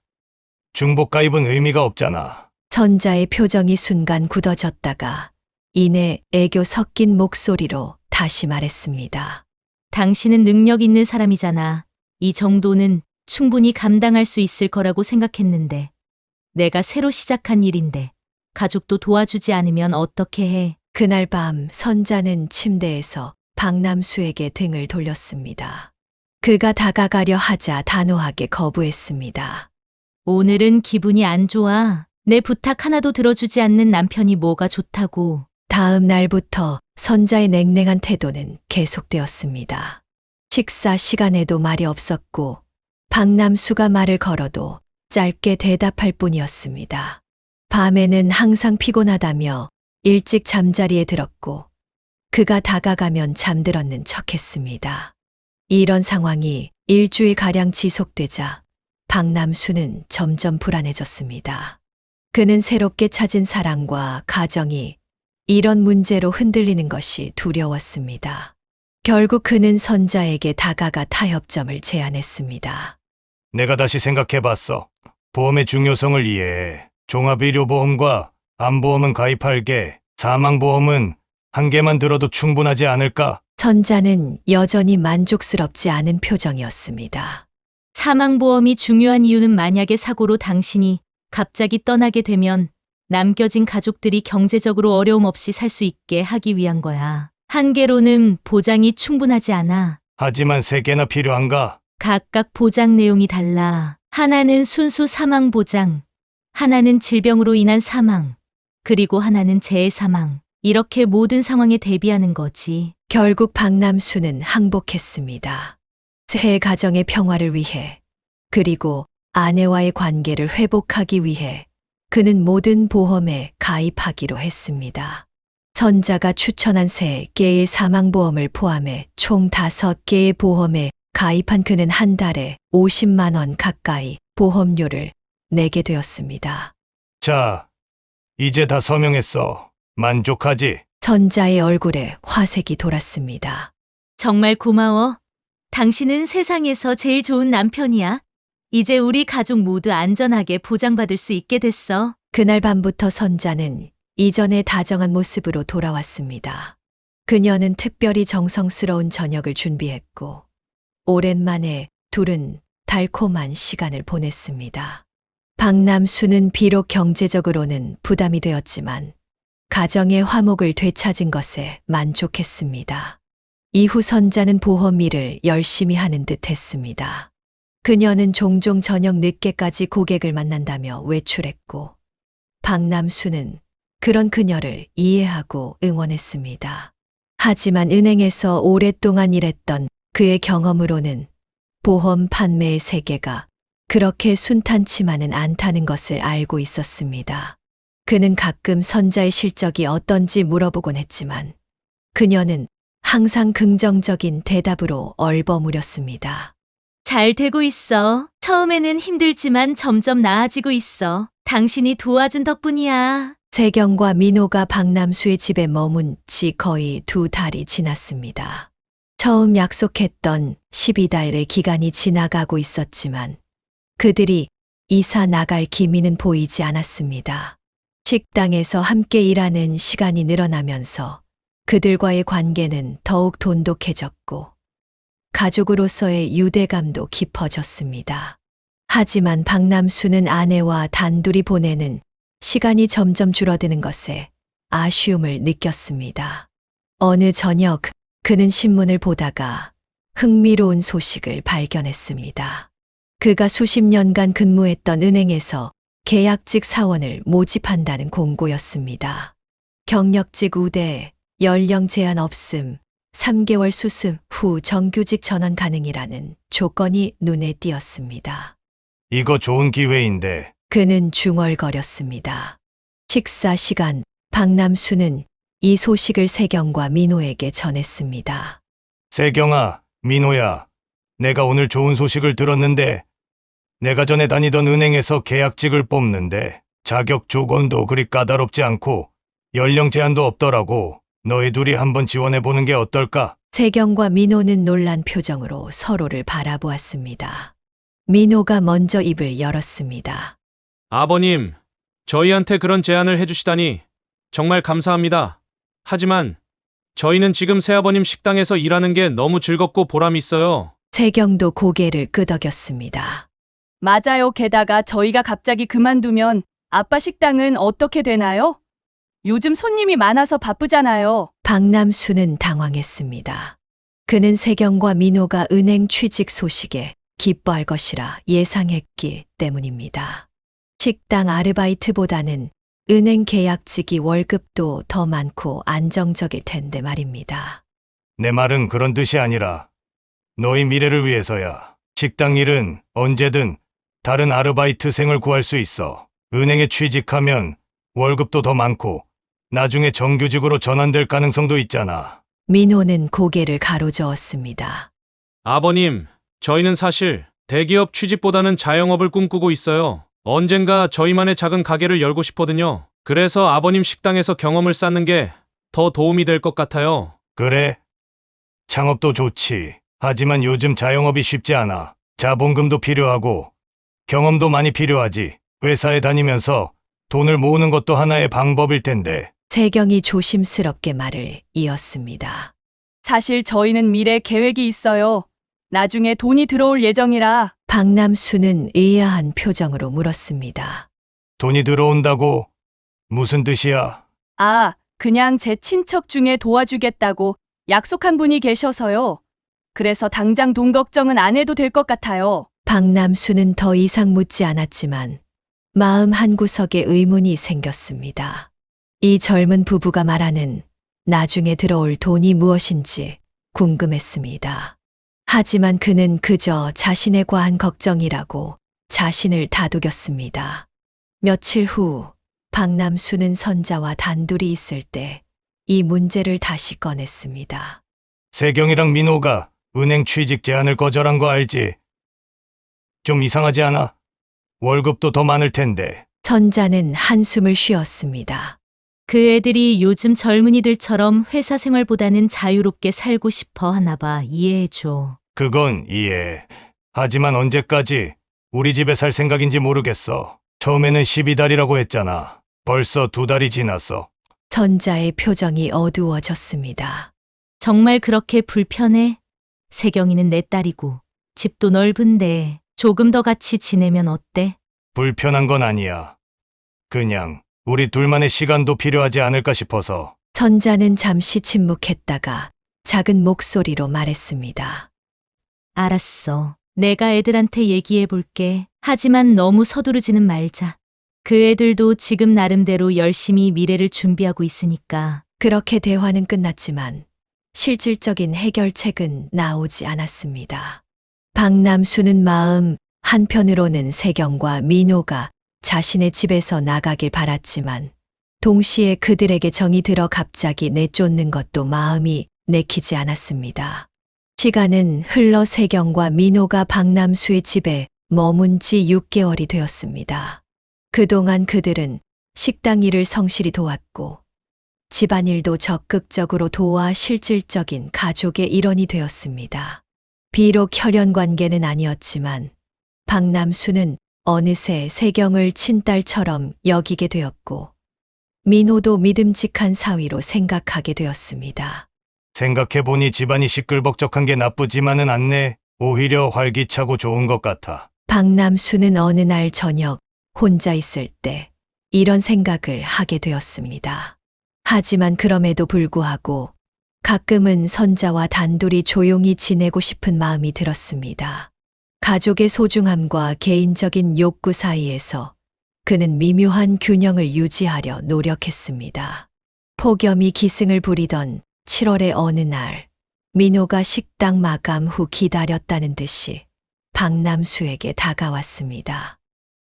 Speaker 2: 중복 가입은 의미가 없잖아.
Speaker 4: 선자의 표정이 순간 굳어졌다가 이내 애교 섞인 목소리로 다시 말했습니다.
Speaker 3: 당신은 능력 있는 사람이잖아. 이 정도는 충분히 감당할 수 있을 거라고 생각했는데. 내가 새로 시작한 일인데 가족도 도와주지 않으면 어떻게 해?
Speaker 4: 그날 밤 선자는 침대에서 박남수에게 등을 돌렸습니다. 그가 다가가려 하자 단호하게 거부했습니다.
Speaker 3: 오늘은 기분이 안 좋아. 내 부탁 하나도 들어주지 않는 남편이 뭐가 좋다고.
Speaker 4: 다음 날부터 선자의 냉랭한 태도는 계속되었습니다. 식사 시간에도 말이 없었고 박남수가 말을 걸어도 짧게 대답할 뿐이었습니다. 밤에는 항상 피곤하다며 일찍 잠자리에 들었고 그가 다가가면 잠들었는 척했습니다. 이런 상황이 일주일가량 지속되자 박남수는 점점 불안해졌습니다. 그는 새롭게 찾은 사랑과 가정이 이런 문제로 흔들리는 것이 두려웠습니다. 결국 그는 선자에게 다가가 타협점을 제안했습니다.
Speaker 2: 내가 다시 생각해봤어. 보험의 중요성을 이해해. 종합의료보험과 암보험은 가입할게. 사망보험은 한 개만 들어도 충분하지 않을까?
Speaker 4: 선자는 여전히 만족스럽지 않은 표정이었습니다.
Speaker 3: 사망보험이 중요한 이유는 만약에 사고로 당신이 갑자기 떠나게 되면 남겨진 가족들이 경제적으로 어려움 없이 살 수 있게 하기 위한 거야. 한 개로는 보장이 충분하지 않아.
Speaker 2: 하지만 3개나 필요한가?
Speaker 3: 각각 보장 내용이 달라. 하나는 순수 사망 보장, 하나는 질병으로 인한 사망, 그리고 하나는 재해 사망. 이렇게 모든 상황에 대비하는 거지.
Speaker 4: 결국 박남수는 항복했습니다. 새 가정의 평화를 위해, 그리고 아내와의 관계를 회복하기 위해 그는 모든 보험에 가입하기로 했습니다. 선자가 추천한 3개의 사망보험을 포함해 총 5개의 보험에 가입한 그는 한 달에 50만 원 가까이 보험료를 내게 되었습니다.
Speaker 2: 자, 이제 다 서명했어. 만족하지?
Speaker 4: 선자의 얼굴에 화색이 돌았습니다.
Speaker 3: 정말 고마워. 당신은 세상에서 제일 좋은 남편이야. 이제 우리 가족 모두 안전하게 보장받을 수 있게 됐어.
Speaker 4: 그날 밤부터 선자는 이전에 다정한 모습으로 돌아왔습니다. 그녀는 특별히 정성스러운 저녁을 준비했고, 오랜만에 둘은 달콤한 시간을 보냈습니다. 박남수는 비록 경제적으로는 부담이 되었지만, 가정의 화목을 되찾은 것에 만족했습니다. 이후 선자는 보험 일을 열심히 하는 듯 했습니다. 그녀는 종종 저녁 늦게까지 고객을 만난다며 외출했고, 박남수는 그런 그녀를 이해하고 응원했습니다. 하지만 은행에서 오랫동안 일했던 그의 경험으로는 보험 판매의 세계가 그렇게 순탄치만은 않다는 것을 알고 있었습니다. 그는 가끔 선자의 실적이 어떤지 물어보곤 했지만 그녀는 항상 긍정적인 대답으로 얼버무렸습니다.
Speaker 3: 잘 되고 있어. 처음에는 힘들지만 점점 나아지고 있어. 당신이 도와준 덕분이야.
Speaker 4: 세경과 민호가 박남수의 집에 머문 지 거의 2달이 지났습니다. 처음 약속했던 12달의 기간이 지나가고 있었지만 그들이 이사 나갈 기미는 보이지 않았습니다. 식당에서 함께 일하는 시간이 늘어나면서 그들과의 관계는 더욱 돈독해졌고 가족으로서의 유대감도 깊어졌습니다. 하지만 박남수는 아내와 단둘이 보내는 시간이 점점 줄어드는 것에 아쉬움을 느꼈습니다. 어느 저녁 그는 신문을 보다가 흥미로운 소식을 발견했습니다. 그가 수십 년간 근무했던 은행에서 계약직 사원을 모집한다는 공고였습니다. 경력직 우대, 연령 제한 없음, 3개월 수습 후 정규직 전환 가능이라는 조건이 눈에 띄었습니다.
Speaker 2: 이거 좋은 기회인데.
Speaker 4: 그는 중얼거렸습니다. 식사 시간, 박남수는 이 소식을 세경과 민호에게 전했습니다.
Speaker 2: 세경아, 민호야, 내가 오늘 좋은 소식을 들었는데 내가 전에 다니던 은행에서 계약직을 뽑는데 자격 조건도 그리 까다롭지 않고 연령 제한도 없더라고. 너희 둘이 한번 지원해보는 게 어떨까?
Speaker 4: 세경과 민호는 놀란 표정으로 서로를 바라보았습니다. 민호가 먼저 입을 열었습니다.
Speaker 1: 아버님, 저희한테 그런 제안을 해주시다니 정말 감사합니다. 하지만 저희는 지금 새아버님 식당에서 일하는 게 너무 즐겁고 보람 있어요.
Speaker 4: 세경도 고개를 끄덕였습니다.
Speaker 7: 맞아요. 게다가 저희가 갑자기 그만두면 아빠 식당은 어떻게 되나요? 요즘 손님이 많아서 바쁘잖아요.
Speaker 4: 박남수는 당황했습니다. 그는 세경과 민호가 은행 취직 소식에 기뻐할 것이라 예상했기 때문입니다. 식당 아르바이트보다는 은행 계약직이 월급도 더 많고 안정적일 텐데 말입니다.
Speaker 2: 내 말은 그런 뜻이 아니라 너희 미래를 위해서야. 식당 일은 언제든 다른 아르바이트생을 구할 수 있어. 은행에 취직하면 월급도 더 많고 나중에 정규직으로 전환될 가능성도 있잖아.
Speaker 4: 민호는 고개를 가로저었습니다.
Speaker 1: 아버님, 저희는 사실 대기업 취직보다는 자영업을 꿈꾸고 있어요. 언젠가 저희만의 작은 가게를 열고 싶거든요. 그래서 아버님 식당에서 경험을 쌓는 게 더 도움이 될 것 같아요.
Speaker 2: 그래? 창업도 좋지. 하지만 요즘 자영업이 쉽지 않아. 자본금도 필요하고 경험도 많이 필요하지. 회사에 다니면서 돈을 모으는 것도 하나의 방법일 텐데.
Speaker 4: 세경이 조심스럽게 말을 이었습니다.
Speaker 7: 사실 저희는 미래 계획이 있어요. 나중에 돈이 들어올 예정이라.
Speaker 4: 박남수는 의아한 표정으로 물었습니다.
Speaker 2: 돈이 들어온다고? 무슨 뜻이야?
Speaker 7: 아, 그냥 제 친척 중에 도와주겠다고 약속한 분이 계셔서요. 그래서 당장 돈 걱정은 안 해도 될 것 같아요.
Speaker 4: 박남수는 더 이상 묻지 않았지만 마음 한구석에 의문이 생겼습니다. 이 젊은 부부가 말하는 나중에 들어올 돈이 무엇인지 궁금했습니다. 하지만 그는 그저 자신의 과한 걱정이라고 자신을 다독였습니다. 며칠 후 박남수는 선자와 단둘이 있을 때 이 문제를 다시 꺼냈습니다.
Speaker 2: 세경이랑 민호가 은행 취직 제안을 거절한 거 알지? 좀 이상하지 않아? 월급도 더 많을 텐데.
Speaker 4: 선자는 한숨을 쉬었습니다.
Speaker 3: 그 애들이 요즘 젊은이들처럼 회사 생활보다는 자유롭게 살고 싶어 하나 봐. 이해해줘.
Speaker 2: 그건 이해. 하지만 언제까지 우리 집에 살 생각인지 모르겠어. 처음에는 12달이라고 했잖아. 벌써 2달이 지났어.
Speaker 4: 선자의 표정이 어두워졌습니다.
Speaker 3: 정말 그렇게 불편해? 세경이는 내 딸이고 집도 넓은데 조금 더 같이 지내면 어때?
Speaker 2: 불편한 건 아니야. 그냥 우리 둘만의 시간도 필요하지 않을까 싶어서.
Speaker 4: 선자는 잠시 침묵했다가 작은 목소리로 말했습니다.
Speaker 3: 알았어. 내가 애들한테 얘기해 볼게. 하지만 너무 서두르지는 말자. 그 애들도 지금 나름대로 열심히 미래를 준비하고 있으니까.
Speaker 4: 그렇게 대화는 끝났지만 실질적인 해결책은 나오지 않았습니다. 박남수는 마음 한편으로는 세경과 민호가 자신의 집에서 나가길 바랐지만 동시에 그들에게 정이 들어 갑자기 내쫓는 것도 마음이 내키지 않았습니다. 시간은 흘러 세경과 민호가 박남수의 집에 머문 지 6개월이 되었습니다. 그동안 그들은 식당 일을 성실히 도왔고 집안일도 적극적으로 도와 실질적인 가족의 일원이 되었습니다. 비록 혈연 관계는 아니었지만 박남수는 어느새 세경을 친딸처럼 여기게 되었고 민호도 믿음직한 사위로 생각하게 되었습니다.
Speaker 2: 생각해보니 집안이 시끌벅적한 게 나쁘지만은 않네. 오히려 활기차고 좋은 것 같아.
Speaker 4: 박남수는 어느 날 저녁 혼자 있을 때 이런 생각을 하게 되었습니다. 하지만 그럼에도 불구하고 가끔은 선자와 단둘이 조용히 지내고 싶은 마음이 들었습니다. 가족의 소중함과 개인적인 욕구 사이에서 그는 미묘한 균형을 유지하려 노력했습니다. 폭염이 기승을 부리던 7월의 어느 날, 민호가 식당 마감 후 기다렸다는 듯이 박남수에게 다가왔습니다.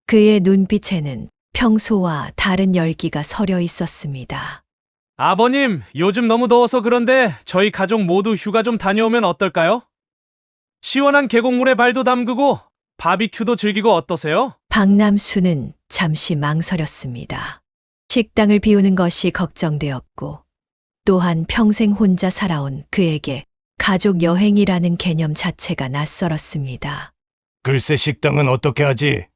Speaker 4: 그의 눈빛에는 평소와 다른 열기가 서려 있었습니다.
Speaker 1: 아버님, 요즘 너무 더워서 그런데 저희 가족 모두 휴가 좀 다녀오면 어떨까요? 시원한 계곡물에 발도 담그고 바비큐도 즐기고 어떠세요?
Speaker 4: 박남수는 잠시 망설였습니다. 식당을 비우는 것이 걱정되었고 또한 평생 혼자 살아온 그에게 가족 여행이라는 개념 자체가 낯설었습니다.
Speaker 2: 글쎄 식당은 어떻게 하지?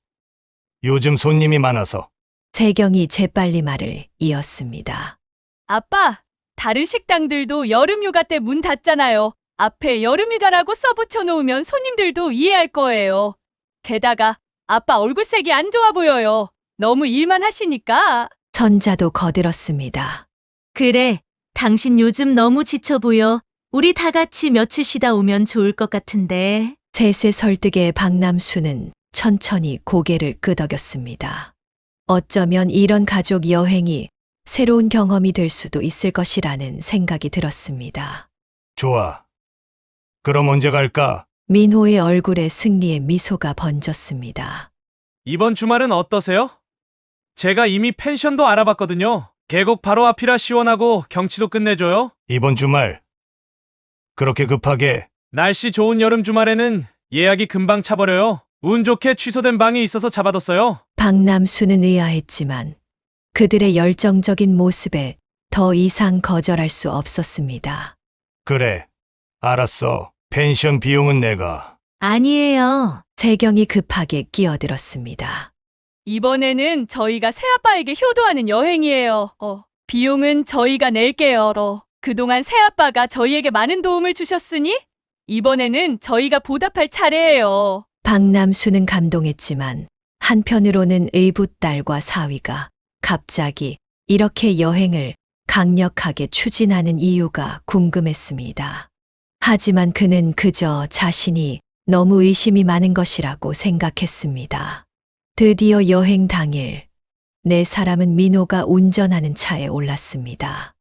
Speaker 2: 요즘 손님이 많아서.
Speaker 4: 세경이 재빨리 말을 이었습니다.
Speaker 7: 아빠, 다른 식당들도 여름휴가 때 문 닫잖아요. 앞에 여름휴가라고 써붙여 놓으면 손님들도 이해할 거예요. 게다가 아빠 얼굴색이 안 좋아 보여요. 너무 일만 하시니까.
Speaker 4: 선자도 거들었습니다.
Speaker 3: 그래, 당신 요즘 너무 지쳐 보여. 우리 다 같이 며칠 쉬다 오면 좋을 것 같은데.
Speaker 4: 셋의 설득에 박남수는 천천히 고개를 끄덕였습니다. 어쩌면 이런 가족 여행이 새로운 경험이 될 수도 있을 것이라는 생각이 들었습니다.
Speaker 2: 좋아. 그럼 언제 갈까?
Speaker 4: 민호의 얼굴에 승리의 미소가 번졌습니다.
Speaker 1: 이번 주말은 어떠세요? 제가 이미 펜션도 알아봤거든요. 계곡 바로 앞이라 시원하고 경치도 끝내줘요.
Speaker 2: 이번 주말. 그렇게 급하게.
Speaker 1: 날씨 좋은 여름 주말에는 예약이 금방 차버려요. 운 좋게 취소된 방이 있어서 잡아뒀어요.
Speaker 4: 박남수는 의아했지만 그들의 열정적인 모습에 더 이상 거절할 수 없었습니다.
Speaker 2: 그래. 알았어. 펜션 비용은 내가.
Speaker 3: 아니에요.
Speaker 4: 세경이 급하게 끼어들었습니다.
Speaker 7: 이번에는 저희가 새아빠에게 효도하는 여행이에요. 비용은 저희가 낼게요. 그동안 새아빠가 저희에게 많은 도움을 주셨으니 이번에는 저희가 보답할 차례예요.
Speaker 4: 박남수는 감동했지만 한편으로는 의붓딸과 사위가 갑자기 이렇게 여행을 강력하게 추진하는 이유가 궁금했습니다. 하지만 그는 그저 자신이 너무 의심이 많은 것이라고 생각했습니다. 드디어 여행 당일, 네 사람은 민호가 운전하는 차에 올랐습니다.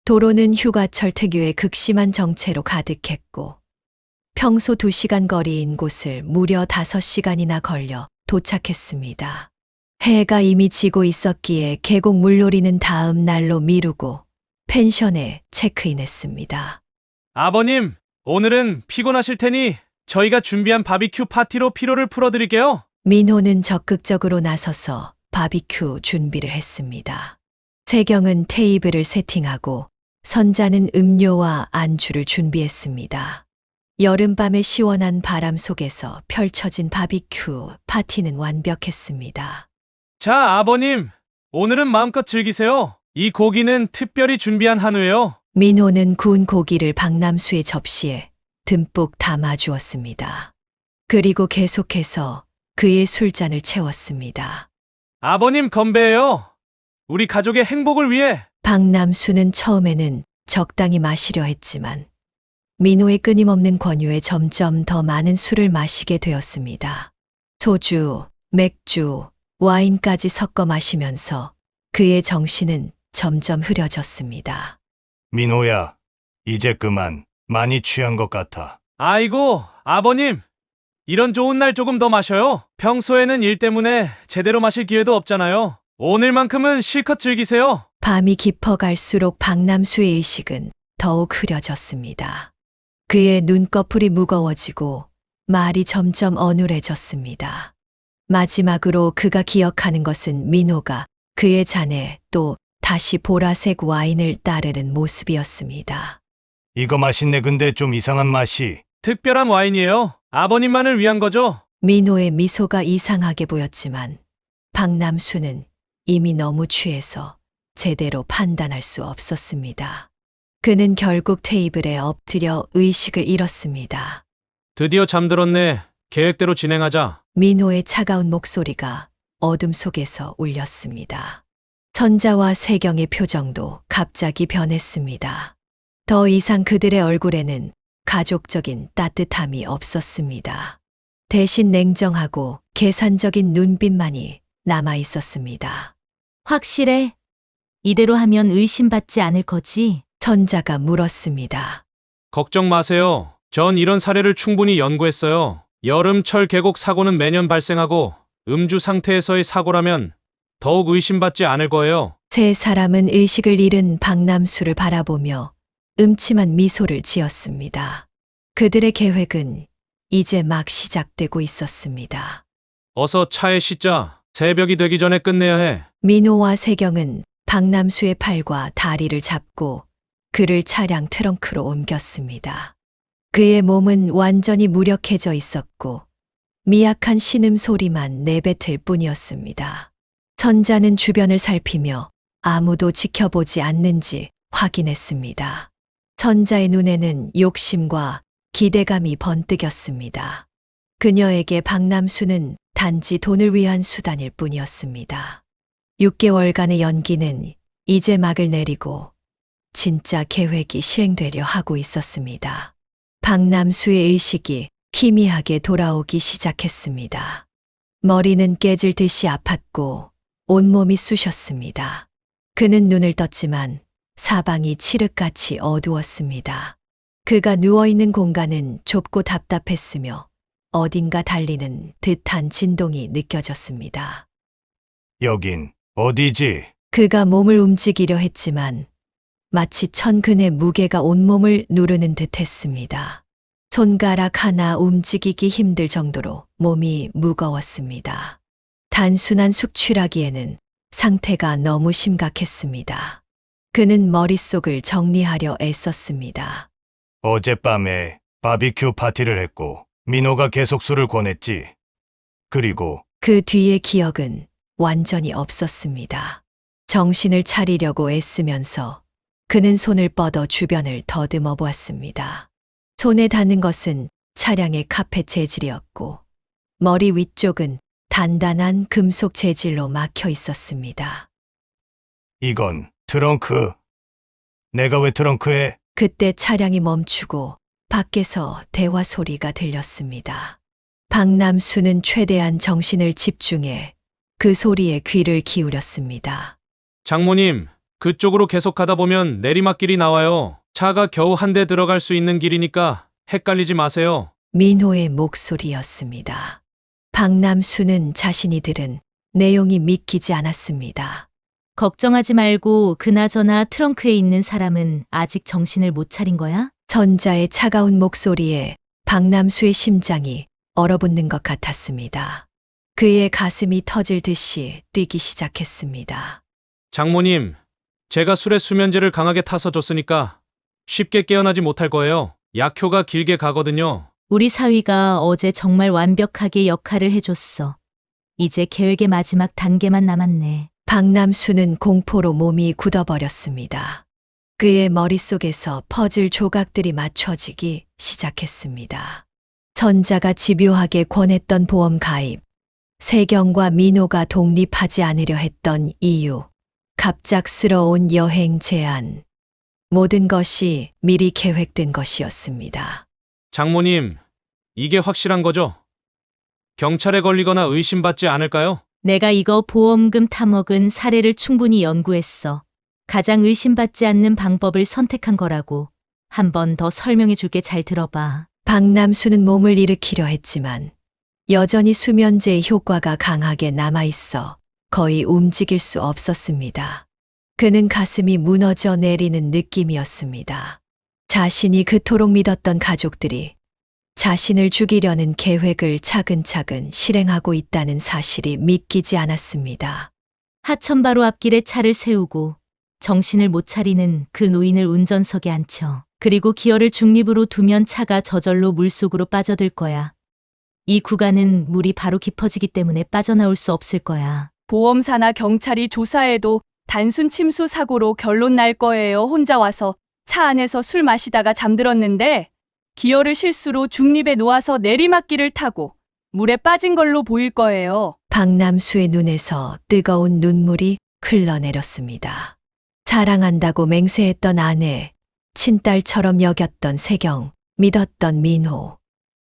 Speaker 4: 도로는 휴가철 특유의 극심한 정체로 가득했고 평소 2시간 거리인 곳을 무려 5시간이나 걸려 도착했습니다. 해가 이미 지고 있었기에 계곡 물놀이는 다음 날로 미루고 펜션에 체크인했습니다.
Speaker 1: 아버님, 오늘은 피곤하실 테니 저희가 준비한 바비큐 파티로 피로를 풀어드릴게요.
Speaker 4: 민호는 적극적으로 나서서 바비큐 준비를 했습니다. 세경은 테이블을 세팅하고 선자는 음료와 안주를 준비했습니다. 여름밤의 시원한 바람 속에서 펼쳐진 바비큐 파티는 완벽했습니다.
Speaker 1: 자, 아버님. 오늘은 마음껏 즐기세요. 이 고기는 특별히 준비한 한우예요.
Speaker 4: 민호는 구운 고기를 박남수의 접시에 듬뿍 담아 주었습니다. 그리고 계속해서 그의 술잔을 채웠습니다.
Speaker 1: 아버님 건배해요. 우리 가족의 행복을 위해.
Speaker 4: 박남수는 처음에는 적당히 마시려 했지만 민호의 끊임없는 권유에 점점 더 많은 술을 마시게 되었습니다. 소주, 맥주, 와인까지 섞어 마시면서 그의 정신은 점점 흐려졌습니다.
Speaker 2: 민호야, 이제 그만. 많이 취한 것 같아.
Speaker 1: 아이고, 아버님. 이런 좋은 날 조금 더 마셔요. 평소에는 일 때문에 제대로 마실 기회도 없잖아요. 오늘만큼은 실컷 즐기세요.
Speaker 4: 밤이 깊어갈수록 박남수의 의식은 더욱 흐려졌습니다. 그의 눈꺼풀이 무거워지고 말이 점점 어눌해졌습니다. 마지막으로 그가 기억하는 것은 민호가 그의 잔에 또 다시 보라색 와인을 따르는 모습이었습니다.
Speaker 2: 이거 맛있네. 근데 좀 이상한 맛이.
Speaker 1: 특별한 와인이에요. 아버님만을 위한 거죠.
Speaker 4: 민호의 미소가 이상하게 보였지만 박남수는 이미 너무 취해서 제대로 판단할 수 없었습니다. 그는 결국 테이블에 엎드려 의식을 잃었습니다.
Speaker 1: 드디어 잠들었네. 계획대로 진행하자.
Speaker 4: 민호의 차가운 목소리가 어둠 속에서 울렸습니다. 선자와 세경의 표정도 갑자기 변했습니다. 더 이상 그들의 얼굴에는 가족적인 따뜻함이 없었습니다. 대신 냉정하고 계산적인 눈빛만이 남아 있었습니다.
Speaker 3: 확실해. 이대로 하면 의심받지 않을 거지?
Speaker 4: 선자가 물었습니다.
Speaker 1: 걱정 마세요. 전 이런 사례를 충분히 연구했어요. 여름철 계곡 사고는 매년 발생하고 음주 상태에서의 사고라면 더욱 의심받지 않을 거예요.
Speaker 4: 세 사람은 의식을 잃은 박남수를 바라보며 음침한 미소를 지었습니다. 그들의 계획은 이제 막 시작되고 있었습니다.
Speaker 1: 어서 차에 싣자. 새벽이 되기 전에 끝내야 해.
Speaker 4: 민호와 세경은 박남수의 팔과 다리를 잡고 그를 차량 트렁크로 옮겼습니다. 그의 몸은 완전히 무력해져 있었고 미약한 신음 소리만 내뱉을 뿐이었습니다. 선자는 주변을 살피며 아무도 지켜보지 않는지 확인했습니다. 선자의 눈에는 욕심과 기대감이 번뜩였습니다. 그녀에게 박남수는 단지 돈을 위한 수단일 뿐이었습니다. 6개월간의 연기는 이제 막을 내리고 진짜 계획이 실행되려 하고 있었습니다. 박남수의 의식이 희미하게 돌아오기 시작했습니다. 머리는 깨질 듯이 아팠고 온몸이 쑤셨습니다. 그는 눈을 떴지만 사방이 칠흑같이 어두웠습니다. 그가 누워있는 공간은 좁고 답답했으며 어딘가 달리는 듯한 진동이 느껴졌습니다.
Speaker 2: 여긴 어디지?
Speaker 4: 그가 몸을 움직이려 했지만 마치 천근의 무게가 온몸을 누르는 듯 했습니다. 손가락 하나 움직이기 힘들 정도로 몸이 무거웠습니다. 단순한 숙취라기에는 상태가 너무 심각했습니다. 그는 머릿속을 정리하려 애썼습니다.
Speaker 2: 어젯밤에 바비큐 파티를 했고 민호가 계속 술을 권했지. 그리고
Speaker 4: 그 뒤의 기억은 완전히 없었습니다. 정신을 차리려고 애쓰면서 그는 손을 뻗어 주변을 더듬어 보았습니다. 손에 닿는 것은 차량의 카펫 재질이었고 머리 위쪽은 단단한 금속 재질로 막혀 있었습니다.
Speaker 2: 이건 트렁크. 내가 왜 트렁크에?
Speaker 4: 그때 차량이 멈추고 밖에서 대화 소리가 들렸습니다. 박남수는 최대한 정신을 집중해 그 소리에 귀를 기울였습니다.
Speaker 1: 장모님, 그쪽으로 계속 가다 보면 내리막길이 나와요. 차가 겨우 한 대 들어갈 수 있는 길이니까 헷갈리지 마세요.
Speaker 4: 민호의 목소리였습니다. 박남수는 자신이 들은 내용이 믿기지 않았습니다.
Speaker 3: 걱정하지 말고 그나저나 트렁크에 있는 사람은 아직 정신을 못 차린 거야?
Speaker 4: 선자의 차가운 목소리에 박남수의 심장이 얼어붙는 것 같았습니다. 그의 가슴이 터질 듯이 뛰기 시작했습니다.
Speaker 1: 장모님, 제가 술에 수면제를 강하게 타서 줬으니까 쉽게 깨어나지 못할 거예요. 약효가 길게 가거든요.
Speaker 3: 우리 사위가 어제 정말 완벽하게 역할을 해줬어. 이제 계획의 마지막 단계만 남았네.
Speaker 4: 박남수는 공포로 몸이 굳어버렸습니다. 그의 머릿속에서 퍼즐 조각들이 맞춰지기 시작했습니다. 선자가 집요하게 권했던 보험 가입, 세경과 민호가 독립하지 않으려 했던 이유, 갑작스러운 여행 제안, 모든 것이 미리 계획된 것이었습니다.
Speaker 1: 장모님, 이게 확실한 거죠? 경찰에 걸리거나 의심받지 않을까요?
Speaker 3: 내가 이거 보험금 타먹은 사례를 충분히 연구했어. 가장 의심받지 않는 방법을 선택한 거라고. 한 번 더 설명해 줄게. 잘 들어봐.
Speaker 4: 박남수는 몸을 일으키려 했지만 여전히 수면제의 효과가 강하게 남아있어 거의 움직일 수 없었습니다. 그는 가슴이 무너져 내리는 느낌이었습니다. 자신이 그토록 믿었던 가족들이 자신을 죽이려는 계획을 차근차근 실행하고 있다는 사실이 믿기지 않았습니다.
Speaker 3: 하천바로 앞길에 차를 세우고 정신을 못 차리는 그 노인을 운전석에 앉혀. 그리고 기어를 중립으로 두면 차가 저절로 물속으로 빠져들 거야. 이 구간은 물이 바로 깊어지기 때문에 빠져나올 수 없을 거야.
Speaker 7: 보험사나 경찰이 조사해도 단순 침수 사고로 결론 날 거예요. 혼자 와서 차 안에서 술 마시다가 잠들었는데 기어를 실수로 중립에 놓아서 내리막길을 타고 물에 빠진 걸로 보일 거예요.
Speaker 4: 박남수의 눈에서 뜨거운 눈물이 흘러내렸습니다. 사랑한다고 맹세했던 아내, 친딸처럼 여겼던 세경, 믿었던 민호.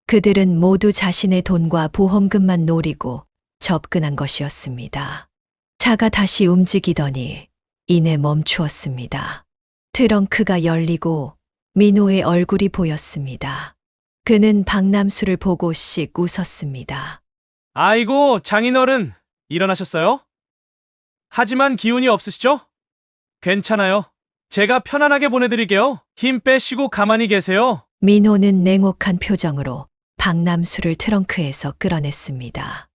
Speaker 4: 그들은 모두 자신의 돈과 보험금만 노리고 접근한 것이었습니다. 차가 다시 움직이더니 이내 멈추었습니다. 트렁크가 열리고 민호의 얼굴이 보였습니다. 그는 박남수를 보고 씩 웃었습니다.
Speaker 1: 아이고, 장인어른, 일어나셨어요? 하지만 기운이 없으시죠? 괜찮아요. 제가 편안하게 보내드릴게요. 힘 빼시고 가만히 계세요.
Speaker 4: 민호는 냉혹한 표정으로 박남수를 트렁크에서 끌어냈습니다.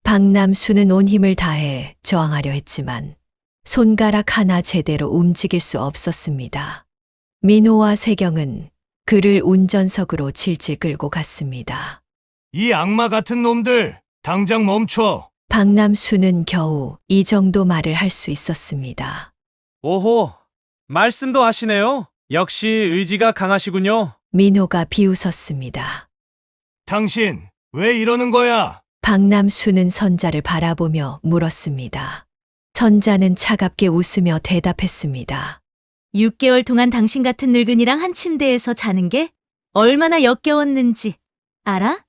Speaker 4: 박남수는 온 힘을 다해 저항하려 했지만 손가락 하나 제대로 움직일 수 없었습니다. 민호와 세경은 그를 운전석으로 질질 끌고 갔습니다.
Speaker 2: 이 악마 같은 놈들, 당장 멈춰.
Speaker 4: 박남수는 겨우 이 정도 말을 할 수 있었습니다.
Speaker 1: 오호, 말씀도 하시네요. 역시 의지가 강하시군요.
Speaker 4: 민호가 비웃었습니다.
Speaker 2: 당신, 왜 이러는 거야?
Speaker 4: 박남수는 선자를 바라보며 물었습니다. 선자는 차갑게 웃으며 대답했습니다.
Speaker 3: 6개월 동안 당신 같은 늙은이랑 한 침대에서 자는 게 얼마나 역겨웠는지 알아?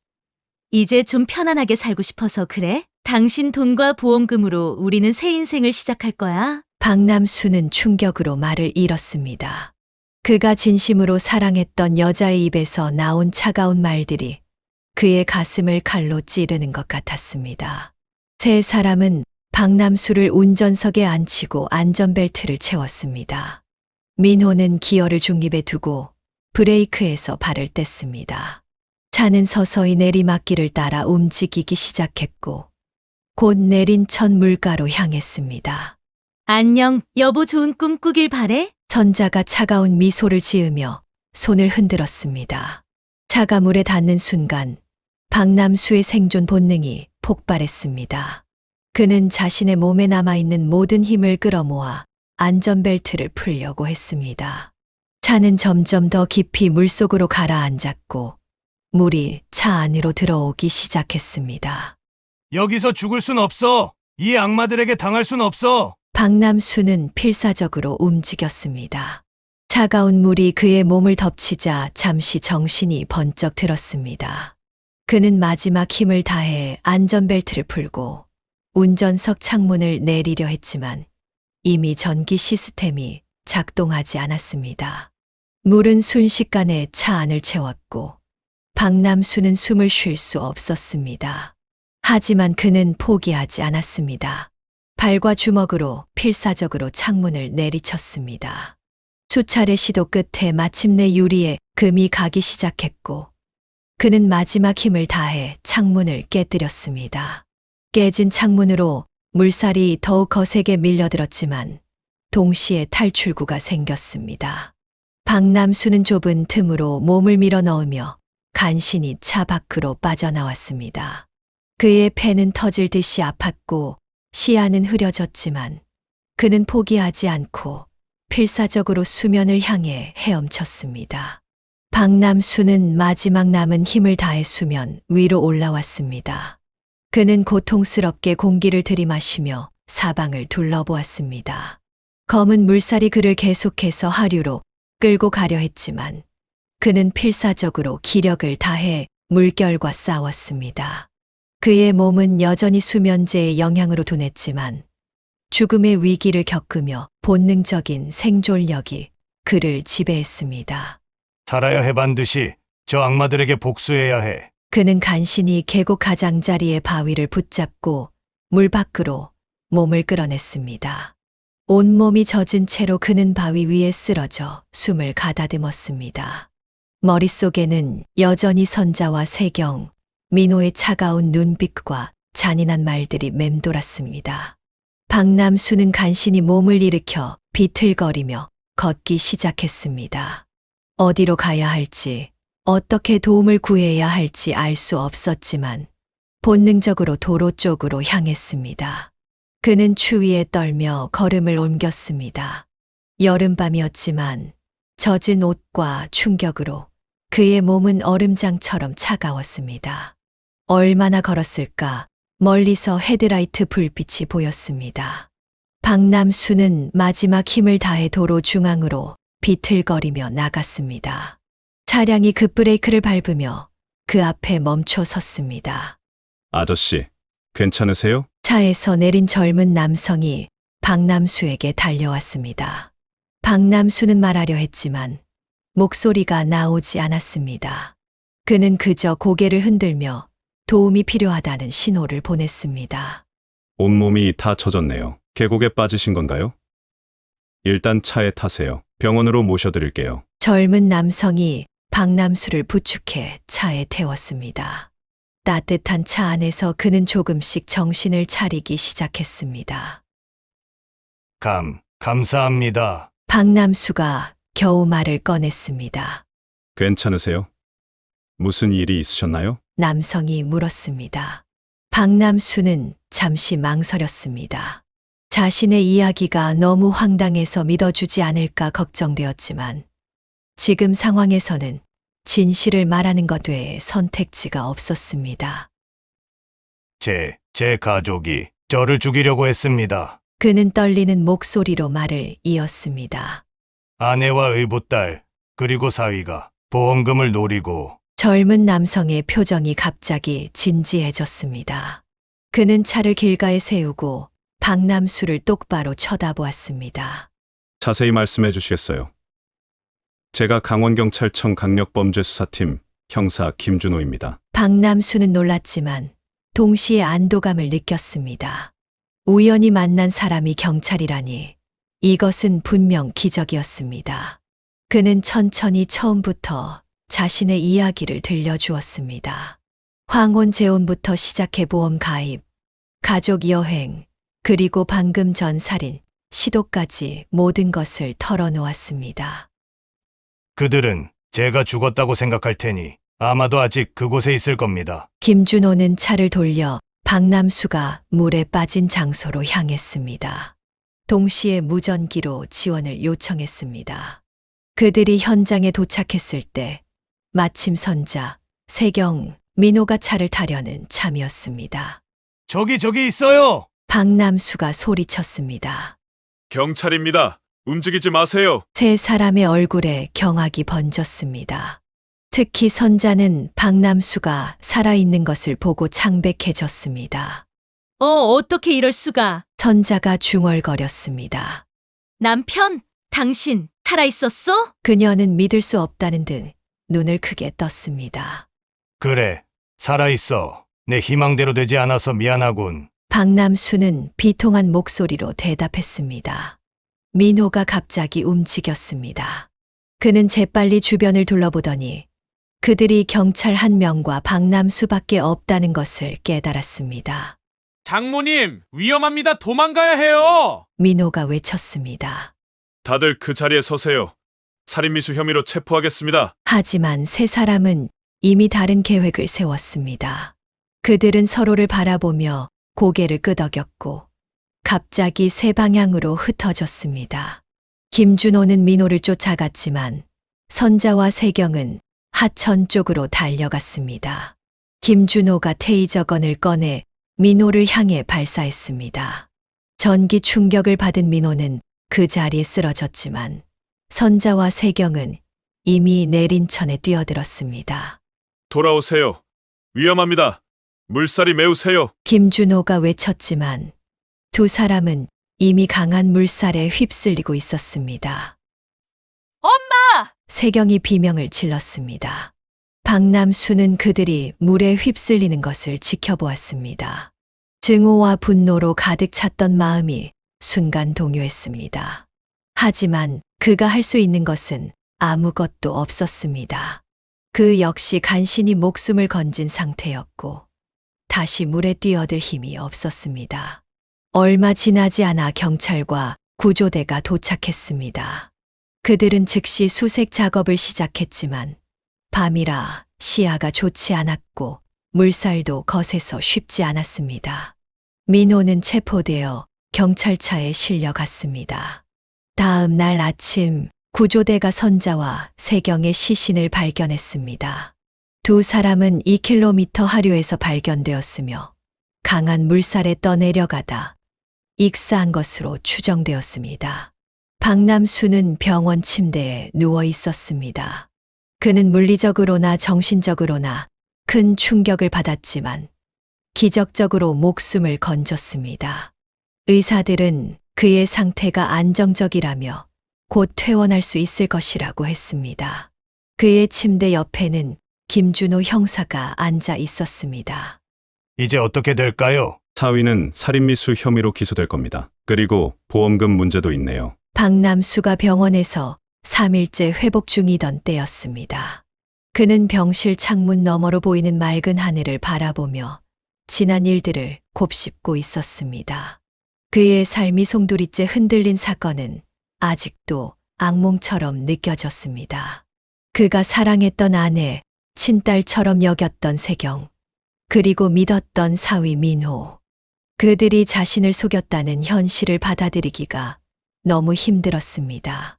Speaker 3: 이제 좀 편안하게 살고 싶어서 그래? 당신 돈과 보험금으로 우리는 새 인생을 시작할 거야.
Speaker 4: 박남수는 충격으로 말을 잃었습니다. 그가 진심으로 사랑했던 여자의 입에서 나온 차가운 말들이 그의 가슴을 칼로 찌르는 것 같았습니다. 세 사람은 박남수를 운전석에 앉히고 안전벨트를 채웠습니다. 민호는 기어를 중립에 두고 브레이크에서 발을 뗐습니다. 차는 서서히 내리막길을 따라 움직이기 시작했고 곧 내린 첫 물가로 향했습니다.
Speaker 3: 안녕, 여보 좋은 꿈 꾸길 바래?
Speaker 4: 선자가 차가운 미소를 지으며 손을 흔들었습니다. 차가 물에 닿는 순간 박남수의 생존 본능이 폭발했습니다. 그는 자신의 몸에 남아있는 모든 힘을 끌어모아 안전벨트를 풀려고 했습니다. 차는 점점 더 깊이 물속으로 가라앉았고 물이 차 안으로 들어오기 시작했습니다.
Speaker 2: 여기서 죽을 순 없어. 이 악마들에게 당할 순 없어.
Speaker 4: 박남수는 필사적으로 움직였습니다. 차가운 물이 그의 몸을 덮치자 잠시 정신이 번쩍 들었습니다. 그는 마지막 힘을 다해 안전벨트를 풀고 운전석 창문을 내리려 했지만 이미 전기 시스템이 작동하지 않았습니다. 물은 순식간에 차 안을 채웠고 박남수는 숨을 쉴 수 없었습니다. 하지만 그는 포기하지 않았습니다. 발과 주먹으로 필사적으로 창문을 내리쳤습니다. 수차례 시도 끝에 마침내 유리에 금이 가기 시작했고 그는 마지막 힘을 다해 창문을 깨뜨렸습니다. 깨진 창문으로 물살이 더욱 거세게 밀려들었지만 동시에 탈출구가 생겼습니다. 박남수는 좁은 틈으로 몸을 밀어 넣으며 간신히 차 밖으로 빠져나왔습니다. 그의 폐는 터질 듯이 아팠고 시야는 흐려졌지만 그는 포기하지 않고 필사적으로 수면을 향해 헤엄쳤습니다. 박남수는 마지막 남은 힘을 다해 수면 위로 올라왔습니다. 그는 고통스럽게 공기를 들이마시며 사방을 둘러보았습니다. 검은 물살이 그를 계속해서 하류로 끌고 가려 했지만 그는 필사적으로 기력을 다해 물결과 싸웠습니다. 그의 몸은 여전히 수면제의 영향으로 둔했지만 죽음의 위기를 겪으며 본능적인 생존력이 그를 지배했습니다.
Speaker 2: 살아야 해 반드시. 저 악마들에게 복수해야 해.
Speaker 4: 그는 간신히 계곡 가장자리의 바위를 붙잡고 물 밖으로 몸을 끌어냈습니다. 온몸이 젖은 채로 그는 바위 위에 쓰러져 숨을 가다듬었습니다. 머릿속에는 여전히 선자와 세경, 민호의 차가운 눈빛과 잔인한 말들이 맴돌았습니다. 박남수는 간신히 몸을 일으켜 비틀거리며 걷기 시작했습니다. 어디로 가야 할지, 어떻게 도움을 구해야 할지 알 수 없었지만 본능적으로 도로 쪽으로 향했습니다. 그는 추위에 떨며 걸음을 옮겼습니다. 여름밤이었지만 젖은 옷과 충격으로 그의 몸은 얼음장처럼 차가웠습니다. 얼마나 걸었을까? 멀리서 헤드라이트 불빛이 보였습니다. 박남수는 마지막 힘을 다해 도로 중앙으로 비틀거리며 나갔습니다. 차량이 급브레이크를 밟으며 그 앞에 멈춰 섰습니다.
Speaker 8: 아저씨, 괜찮으세요?
Speaker 4: 차에서 내린 젊은 남성이 박남수에게 달려왔습니다. 박남수는 말하려 했지만 목소리가 나오지 않았습니다. 그는 그저 고개를 흔들며 도움이 필요하다는 신호를 보냈습니다.
Speaker 8: 온몸이 다 젖었네요. 계곡에 빠지신 건가요? 일단 차에 타세요. 병원으로 모셔드릴게요.
Speaker 4: 젊은 남성이 박남수를 부축해 차에 태웠습니다. 따뜻한 차 안에서 그는 조금씩 정신을 차리기 시작했습니다.
Speaker 2: 감사합니다.
Speaker 4: 박남수가 겨우 말을 꺼냈습니다.
Speaker 8: 괜찮으세요? 무슨 일이 있으셨나요?
Speaker 4: 남성이 물었습니다. 박남수는 잠시 망설였습니다. 자신의 이야기가 너무 황당해서 믿어주지 않을까 걱정되었지만 지금 상황에서는 진실을 말하는 것 외에 선택지가 없었습니다.
Speaker 2: 제 가족이 저를 죽이려고 했습니다.
Speaker 4: 그는 떨리는 목소리로 말을 이었습니다.
Speaker 2: 아내와 의붓딸, 그리고 사위가 보험금을 노리고.
Speaker 4: 젊은 남성의 표정이 갑자기 진지해졌습니다. 그는 차를 길가에 세우고 박남수를 똑바로 쳐다보았습니다.
Speaker 8: 자세히 말씀해 주시겠어요? 제가 강원경찰청 강력범죄수사팀 형사 김준호입니다.
Speaker 4: 박남수는 놀랐지만 동시에 안도감을 느꼈습니다. 우연히 만난 사람이 경찰이라니 이것은 분명 기적이었습니다. 그는 천천히 처음부터 자신의 이야기를 들려주었습니다. 황혼 재혼부터 시작해 보험 가입, 가족 여행, 그리고 방금 전 살인, 시도까지 모든 것을 털어놓았습니다.
Speaker 2: 그들은 제가 죽었다고 생각할 테니 아마도 아직 그곳에 있을 겁니다.
Speaker 4: 김준호는 차를 돌려 박남수가 물에 빠진 장소로 향했습니다. 동시에 무전기로 지원을 요청했습니다. 그들이 현장에 도착했을 때 마침 선자, 세경, 민호가 차를 타려는 참이었습니다.
Speaker 2: 저기 있어요!
Speaker 4: 박남수가 소리쳤습니다.
Speaker 8: 경찰입니다. 움직이지 마세요.
Speaker 4: 세 사람의 얼굴에 경악이 번졌습니다. 특히 선자는 박남수가 살아있는 것을 보고 창백해졌습니다.
Speaker 3: 어떻게 이럴 수가.
Speaker 4: 선자가 중얼거렸습니다.
Speaker 3: 남편, 당신 살아있었어?
Speaker 4: 그녀는 믿을 수 없다는 듯 눈을 크게 떴습니다.
Speaker 2: 그래, 살아있어. 내 희망대로 되지 않아서 미안하군.
Speaker 4: 박남수는 비통한 목소리로 대답했습니다. 민호가 갑자기 움직였습니다. 그는 재빨리 주변을 둘러보더니 그들이 경찰 한 명과 박남수밖에 없다는 것을 깨달았습니다.
Speaker 1: 장모님, 위험합니다. 도망가야 해요.
Speaker 4: 민호가 외쳤습니다.
Speaker 8: 다들 그 자리에 서세요. 살인미수 혐의로 체포하겠습니다.
Speaker 4: 하지만 세 사람은 이미 다른 계획을 세웠습니다. 그들은 서로를 바라보며 고개를 끄덕였고 갑자기 세 방향으로 흩어졌습니다. 김준호는 민호를 쫓아갔지만 선자와 세경은 하천 쪽으로 달려갔습니다. 김준호가 테이저건을 꺼내 민호를 향해 발사했습니다. 전기 충격을 받은 민호는 그 자리에 쓰러졌지만 선자와 세경은 이미 내린천에 뛰어들었습니다.
Speaker 8: 돌아오세요. 위험합니다. 물살이 매우 세요.
Speaker 4: 김준호가 외쳤지만 두 사람은 이미 강한 물살에 휩쓸리고 있었습니다.
Speaker 7: 엄마!
Speaker 4: 세경이 비명을 질렀습니다. 박남수는 그들이 물에 휩쓸리는 것을 지켜보았습니다. 증오와 분노로 가득 찼던 마음이 순간 동요했습니다. 하지만 그가 할 수 있는 것은 아무것도 없었습니다. 그 역시 간신히 목숨을 건진 상태였고 다시 물에 뛰어들 힘이 없었습니다. 얼마 지나지 않아 경찰과 구조대가 도착했습니다. 그들은 즉시 수색 작업을 시작했지만 밤이라 시야가 좋지 않았고 물살도 거세서 쉽지 않았습니다. 민호는 체포되어 경찰차에 실려갔습니다. 다음 날 아침 구조대가 선자와 세경의 시신을 발견했습니다. 두 사람은 2km 하류에서 발견되었으며 강한 물살에 떠내려가다 익사한 것으로 추정되었습니다. 박남수는 병원 침대에 누워 있었습니다. 그는 물리적으로나 정신적으로나 큰 충격을 받았지만 기적적으로 목숨을 건졌습니다. 의사들은 그의 상태가 안정적이라며 곧 퇴원할 수 있을 것이라고 했습니다. 그의 침대 옆에는 김준호 형사가 앉아 있었습니다.
Speaker 2: 이제 어떻게 될까요?
Speaker 8: 사위는 살인미수 혐의로 기소될 겁니다. 그리고 보험금 문제도 있네요.
Speaker 4: 박남수가 병원에서 3일째 회복 중이던 때였습니다. 그는 병실 창문 너머로 보이는 맑은 하늘을 바라보며 지난 일들을 곱씹고 있었습니다. 그의 삶이 송두리째 흔들린 사건은 아직도 악몽처럼 느껴졌습니다. 그가 사랑했던 아내, 친딸처럼 여겼던 세경, 그리고 믿었던 사위 민호. 그들이 자신을 속였다는 현실을 받아들이기가 너무 힘들었습니다.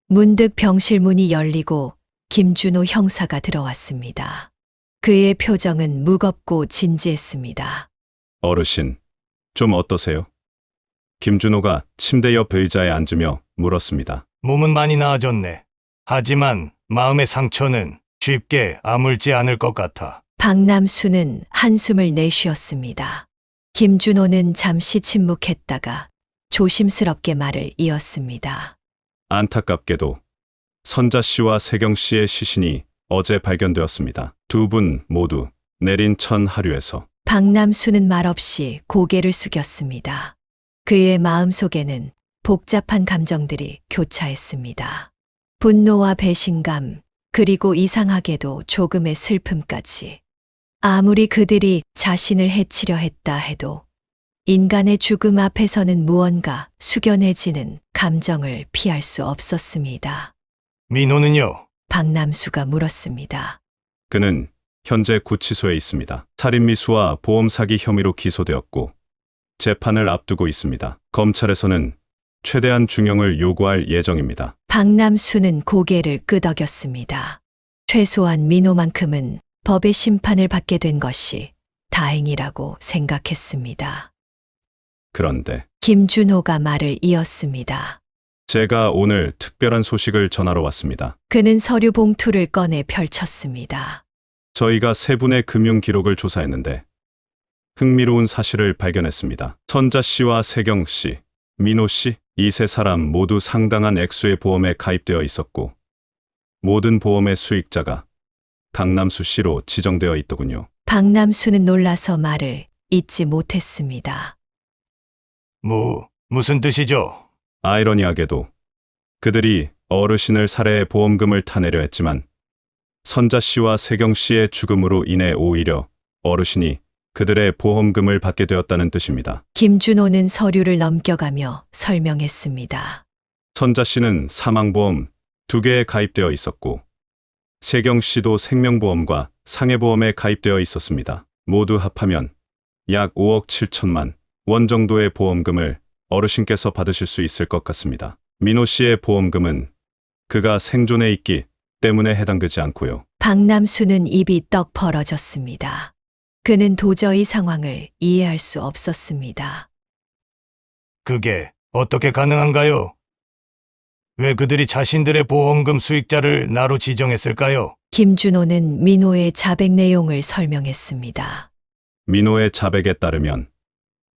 Speaker 4: 문득 병실 문이 열리고 김준호 형사가 들어왔습니다. 그의 표정은 무겁고 진지했습니다.
Speaker 8: 어르신, 좀 어떠세요? 김준호가 침대 옆 의자에 앉으며 물었습니다.
Speaker 2: 몸은 많이 나아졌네. 하지만 마음의 상처는 쉽게 아물지 않을 것 같아.
Speaker 4: 박남수는 한숨을 내쉬었습니다. 김준호는 잠시 침묵했다가 조심스럽게 말을 이었습니다.
Speaker 8: 안타깝게도 선자 씨와 세경 씨의 시신이 어제 발견되었습니다. 두 분 모두 내린 천 하류에서.
Speaker 4: 박남수는 말없이 고개를 숙였습니다. 그의 마음속에는 복잡한 감정들이 교차했습니다. 분노와 배신감, 그리고 이상하게도 조금의 슬픔까지. 아무리 그들이 자신을 해치려 했다 해도 인간의 죽음 앞에서는 무언가 숙연해지는 감정을 피할 수 없었습니다.
Speaker 2: 민호는요?
Speaker 4: 박남수가 물었습니다.
Speaker 8: 그는 현재 구치소에 있습니다. 살인미수와 보험 사기 혐의로 기소되었고 재판을 앞두고 있습니다. 검찰에서는 최대한 중형을 요구할 예정입니다.
Speaker 4: 박남수는 고개를 끄덕였습니다. 최소한 민호만큼은 법의 심판을 받게 된 것이 다행이라고 생각했습니다.
Speaker 8: 그런데
Speaker 4: 김준호가 말을 이었습니다.
Speaker 8: 제가 오늘 특별한 소식을 전하러 왔습니다.
Speaker 4: 그는 서류 봉투를 꺼내 펼쳤습니다.
Speaker 8: 저희가 세 분의 금융 기록을 조사했는데 흥미로운 사실을 발견했습니다. 선자 씨와 세경 씨, 민호 씨, 이 세 사람 모두 상당한 액수의 보험에 가입되어 있었고 모든 보험의 수익자가 박남수 씨로 지정되어 있더군요.
Speaker 4: 박남수는 놀라서 말을 잇지 못했습니다.
Speaker 2: 무슨 뜻이죠?
Speaker 8: 아이러니하게도 그들이 어르신을 살해해 보험금을 타내려 했지만 선자 씨와 세경 씨의 죽음으로 인해 오히려 어르신이 그들의 보험금을 받게 되었다는 뜻입니다.
Speaker 4: 김준호는 서류를 넘겨가며 설명했습니다.
Speaker 8: 선자 씨는 사망보험 2개에 가입되어 있었고, 세경 씨도 생명보험과 상해보험에 가입되어 있었습니다. 모두 합하면 약 5억 7천만 원 정도의 보험금을 어르신께서 받으실 수 있을 것 같습니다. 민호 씨의 보험금은 그가 생존해 있기 때문에 해당되지 않고요.
Speaker 4: 박남수는 입이 떡 벌어졌습니다. 그는 도저히 상황을 이해할 수 없었습니다.
Speaker 2: 그게 어떻게 가능한가요? 왜 그들이 자신들의 보험금 수익자를 나로 지정했을까요?
Speaker 4: 김준호는 민호의 자백 내용을 설명했습니다.
Speaker 8: 민호의 자백에 따르면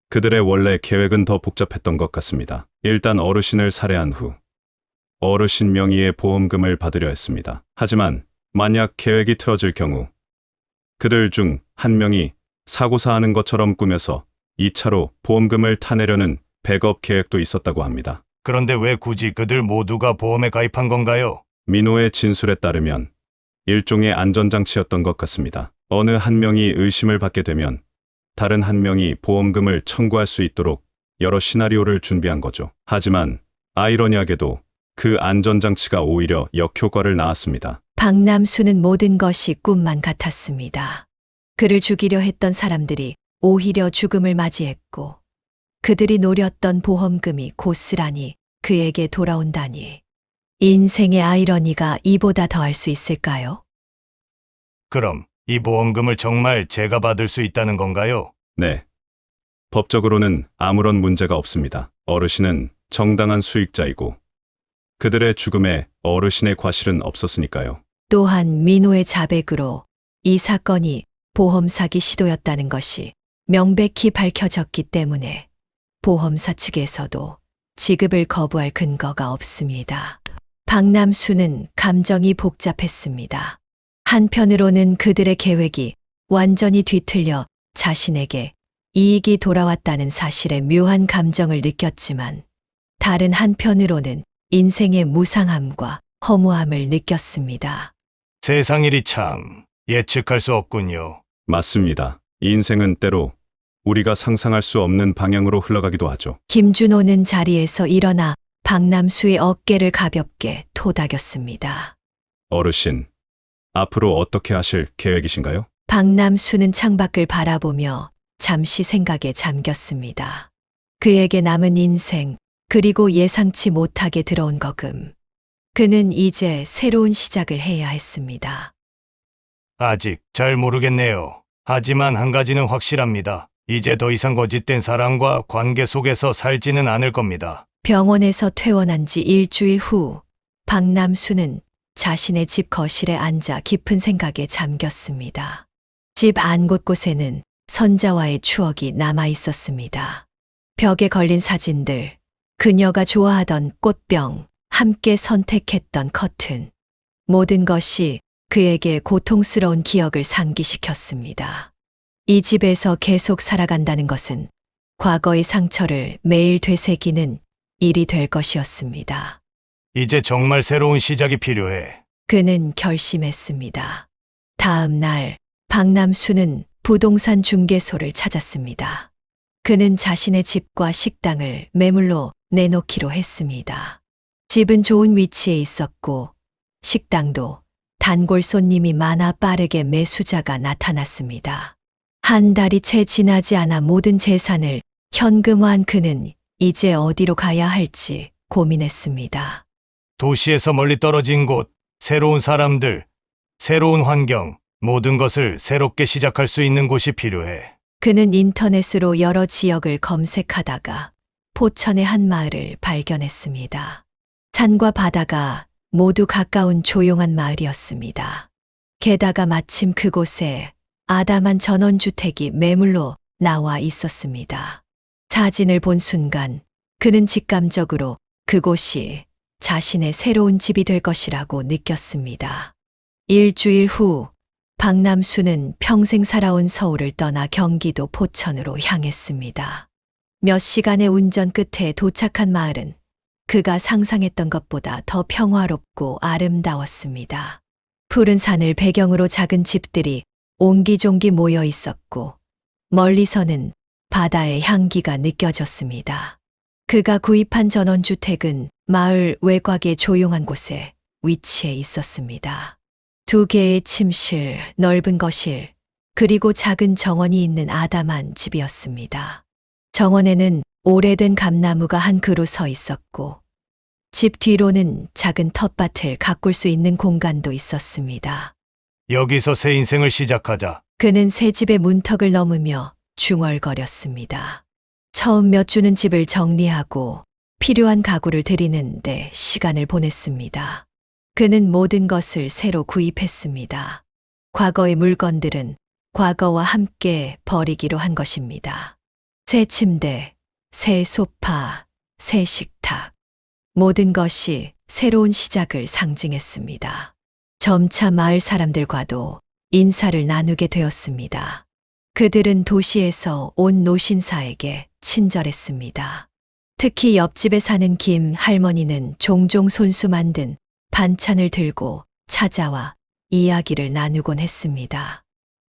Speaker 8: 그들의 원래 계획은 더 복잡했던 것 같습니다. 일단 어르신을 살해한 후 어르신 명의의 보험금을 받으려 했습니다. 하지만 만약 계획이 틀어질 경우 그들 중 한 명이 사고사하는 것처럼 꾸며서 2차로 보험금을 타내려는 백업 계획도 있었다고 합니다.
Speaker 2: 그런데 왜 굳이 그들 모두가 보험에 가입한 건가요?
Speaker 8: 민호의 진술에 따르면 일종의 안전장치였던 것 같습니다. 어느 한 명이 의심을 받게 되면 다른 한 명이 보험금을 청구할 수 있도록 여러 시나리오를 준비한 거죠. 하지만 아이러니하게도 그 안전장치가 오히려 역효과를 낳았습니다.
Speaker 4: 박남수는 모든 것이 꿈만 같았습니다. 그를 죽이려 했던 사람들이 오히려 죽음을 맞이했고, 그들이 노렸던 보험금이 고스란히 그에게 돌아온다니. 인생의 아이러니가 이보다 더할 수 있을까요?
Speaker 2: 그럼 이 보험금을 정말 제가 받을 수 있다는 건가요?
Speaker 8: 네. 법적으로는 아무런 문제가 없습니다. 어르신은 정당한 수익자이고 그들의 죽음에 어르신의 과실은 없었으니까요.
Speaker 4: 또한 민호의 자백으로 이 사건이 보험 사기 시도였다는 것이 명백히 밝혀졌기 때문에 보험사 측에서도 지급을 거부할 근거가 없습니다. 박남수는 감정이 복잡했습니다. 한편으로는 그들의 계획이 완전히 뒤틀려 자신에게 이익이 돌아왔다는 사실에 묘한 감정을 느꼈지만, 다른 한편으로는 인생의 무상함과 허무함을 느꼈습니다.
Speaker 2: 세상 일이 참 예측할 수 없군요.
Speaker 8: 맞습니다. 인생은 때로 우리가 상상할 수 없는 방향으로 흘러가기도 하죠.
Speaker 4: 김준호는 자리에서 일어나 박남수의 어깨를 가볍게 토닥였습니다.
Speaker 8: 어르신, 앞으로 어떻게 하실 계획이신가요?
Speaker 4: 박남수는 창밖을 바라보며 잠시 생각에 잠겼습니다. 그에게 남은 인생, 그리고 예상치 못하게 들어온 거금. 그는 이제 새로운 시작을 해야 했습니다.
Speaker 2: 아직 잘 모르겠네요. 하지만 한 가지는 확실합니다. 이제 더 이상 거짓된 사랑과 관계 속에서 살지는 않을 겁니다.
Speaker 4: 병원에서 퇴원한 지 일주일 후, 박남수는 자신의 집 거실에 앉아 깊은 생각에 잠겼습니다. 집 안 곳곳에는 선자와의 추억이 남아 있었습니다. 벽에 걸린 사진들, 그녀가 좋아하던 꽃병, 함께 선택했던 커튼. 모든 것이 그에게 고통스러운 기억을 상기시켰습니다. 이 집에서 계속 살아간다는 것은 과거의 상처를 매일 되새기는 일이 될 것이었습니다.
Speaker 2: 이제 정말 새로운 시작이 필요해.
Speaker 4: 그는 결심했습니다. 다음 날, 박남수는 부동산 중개소를 찾았습니다. 그는 자신의 집과 식당을 매물로 내놓기로 했습니다. 집은 좋은 위치에 있었고, 식당도 단골 손님이 많아 빠르게 매수자가 나타났습니다. 한 달이 채 지나지 않아 모든 재산을 현금화한 그는 이제 어디로 가야 할지 고민했습니다.
Speaker 2: 도시에서 멀리 떨어진 곳, 새로운 사람들, 새로운 환경, 모든 것을 새롭게 시작할 수 있는 곳이 필요해.
Speaker 4: 그는 인터넷으로 여러 지역을 검색하다가 포천의 한 마을을 발견했습니다. 산과 바다가 모두 가까운 조용한 마을이었습니다. 게다가 마침 그곳에 아담한 전원주택이 매물로 나와 있었습니다. 사진을 본 순간 그는 직감적으로 그곳이 자신의 새로운 집이 될 것이라고 느꼈습니다. 일주일 후 박남수는 평생 살아온 서울을 떠나 경기도 포천으로 향했습니다. 몇 시간의 운전 끝에 도착한 마을은 그가 상상했던 것보다 더 평화롭고 아름다웠습니다. 푸른 산을 배경으로 작은 집들이 옹기종기 모여 있었고, 멀리서는 바다의 향기가 느껴졌습니다. 그가 구입한 전원주택은 마을 외곽의 조용한 곳에 위치해 있었습니다. 2개의 침실, 넓은 거실, 그리고 작은 정원이 있는 아담한 집이었습니다. 정원에는 오래된 감나무가 한 그루 서 있었고, 집 뒤로는 작은 텃밭을 가꿀 수 있는 공간도 있었습니다.
Speaker 2: 여기서 새 인생을 시작하자.
Speaker 4: 그는 새 집의 문턱을 넘으며 중얼거렸습니다. 처음 몇 주는 집을 정리하고 필요한 가구를 들이는데 시간을 보냈습니다. 그는 모든 것을 새로 구입했습니다. 과거의 물건들은 과거와 함께 버리기로 한 것입니다. 새 침대, 새 소파, 새 식탁. 모든 것이 새로운 시작을 상징했습니다. 점차 마을 사람들과도 인사를 나누게 되었습니다. 그들은 도시에서 온 노신사에게 친절했습니다. 특히 옆집에 사는 김 할머니는 종종 손수 만든 반찬을 들고 찾아와 이야기를 나누곤 했습니다.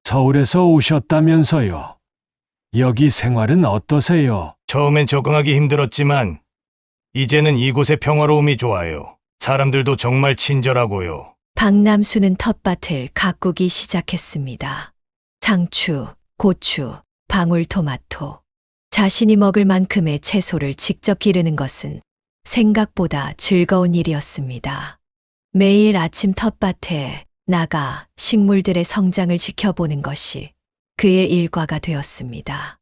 Speaker 5: 서울에서 오셨다면서요. 여기 생활은 어떠세요?
Speaker 2: 처음엔 적응하기 힘들었지만 이제는 이곳의 평화로움이 좋아요. 사람들도 정말 친절하고요.
Speaker 4: 박남수는 텃밭을 가꾸기 시작했습니다. 상추, 고추, 방울토마토. 자신이 먹을 만큼의 채소를 직접 기르는 것은 생각보다 즐거운 일이었습니다. 매일 아침 텃밭에 나가 식물들의 성장을 지켜보는 것이 그의 일과가 되었습니다.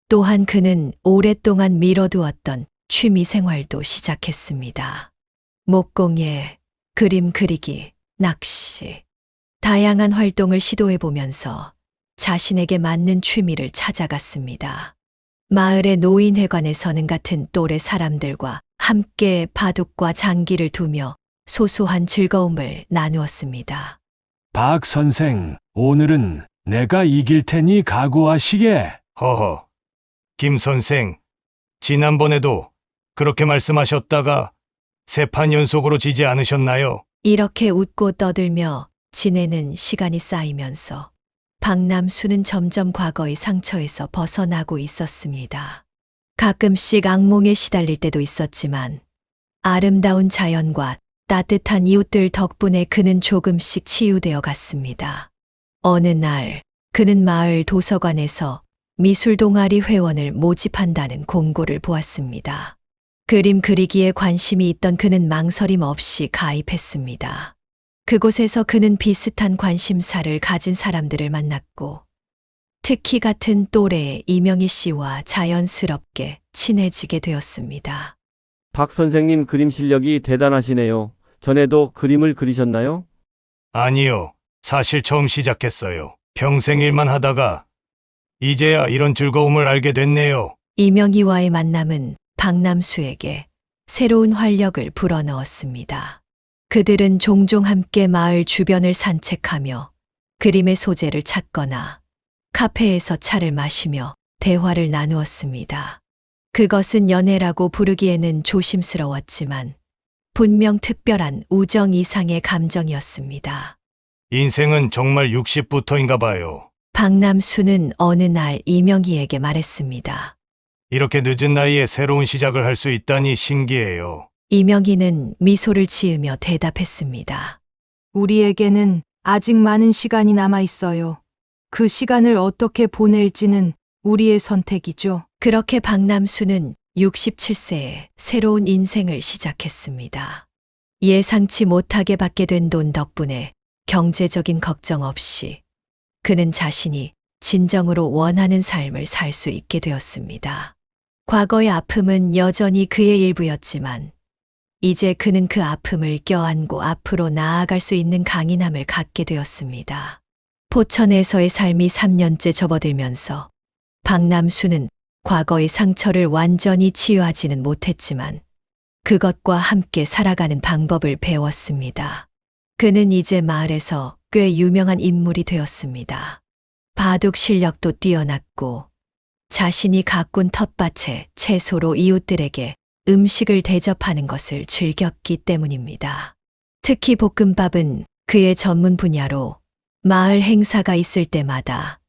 Speaker 4: 또한 그는 오랫동안 미뤄두었던 취미 생활도 시작했습니다. 목공예, 그림 그리기, 낚시. 다양한 활동을 시도해보면서 자신에게 맞는 취미를 찾아갔습니다. 마을의 노인회관에서는 같은 또래 사람들과 함께 바둑과 장기를 두며 소소한 즐거움을 나누었습니다.
Speaker 5: 박 선생, 오늘은 내가 이길 테니 각오하시게.
Speaker 2: 허허. 김 선생, 지난번에도 그렇게 말씀하셨다가 세 판 연속으로 지지 않으셨나요?
Speaker 4: 이렇게 웃고 떠들며 지내는 시간이 쌓이면서 박남수는 점점 과거의 상처에서 벗어나고 있었습니다. 가끔씩 악몽에 시달릴 때도 있었지만 아름다운 자연과 따뜻한 이웃들 덕분에 그는 조금씩 치유되어 갔습니다. 어느 날 그는 마을 도서관에서 미술 동아리 회원을 모집한다는 공고를 보았습니다. 그림 그리기에 관심이 있던 그는 망설임 없이 가입했습니다. 그곳에서 그는 비슷한 관심사를 가진 사람들을 만났고, 특히 같은 또래의 이명희 씨와 자연스럽게 친해지게 되었습니다.
Speaker 9: 박 선생님 그림 실력이 대단하시네요. 전에도 그림을 그리셨나요?
Speaker 2: 아니요. 사실 처음 시작했어요. 평생 일만 하다가 이제야 이런 즐거움을 알게 됐네요.
Speaker 4: 이명희와의 만남은 박남수에게 새로운 활력을 불어넣었습니다. 그들은 종종 함께 마을 주변을 산책하며 그림의 소재를 찾거나 카페에서 차를 마시며 대화를 나누었습니다. 그것은 연애라고 부르기에는 조심스러웠지만 분명 특별한 우정 이상의 감정이었습니다.
Speaker 2: 인생은 정말 60부터인가 봐요.
Speaker 4: 박남수는 어느 날 이명희에게 말했습니다.
Speaker 2: 이렇게 늦은 나이에 새로운 시작을 할 수 있다니 신기해요.
Speaker 4: 이명희는 미소를 지으며 대답했습니다.
Speaker 10: 우리에게는 아직 많은 시간이 남아 있어요. 그 시간을 어떻게 보낼지는 우리의 선택이죠.
Speaker 4: 그렇게 박남수는 67세에 새로운 인생을 시작했습니다. 예상치 못하게 받게 된 돈 덕분에 경제적인 걱정 없이 그는 자신이 진정으로 원하는 삶을 살 수 있게 되었습니다. 과거의 아픔은 여전히 그의 일부였지만 이제 그는 그 아픔을 껴안고 앞으로 나아갈 수 있는 강인함을 갖게 되었습니다. 포천에서의 삶이 3년째 접어들면서 박남수는 과거의 상처를 완전히 치유하지는 못했지만 그것과 함께 살아가는 방법을 배웠습니다. 그는 이제 마을에서 꽤 유명한 인물이 되었습니다. 바둑 실력도 뛰어났고 자신이 가꾼 텃밭의 채소로 이웃들에게 음식을 대접하는 것을 즐겼기 때문입니다. 특히 볶음밥은 그의 전문 분야로 마을 행사가 있을 때마다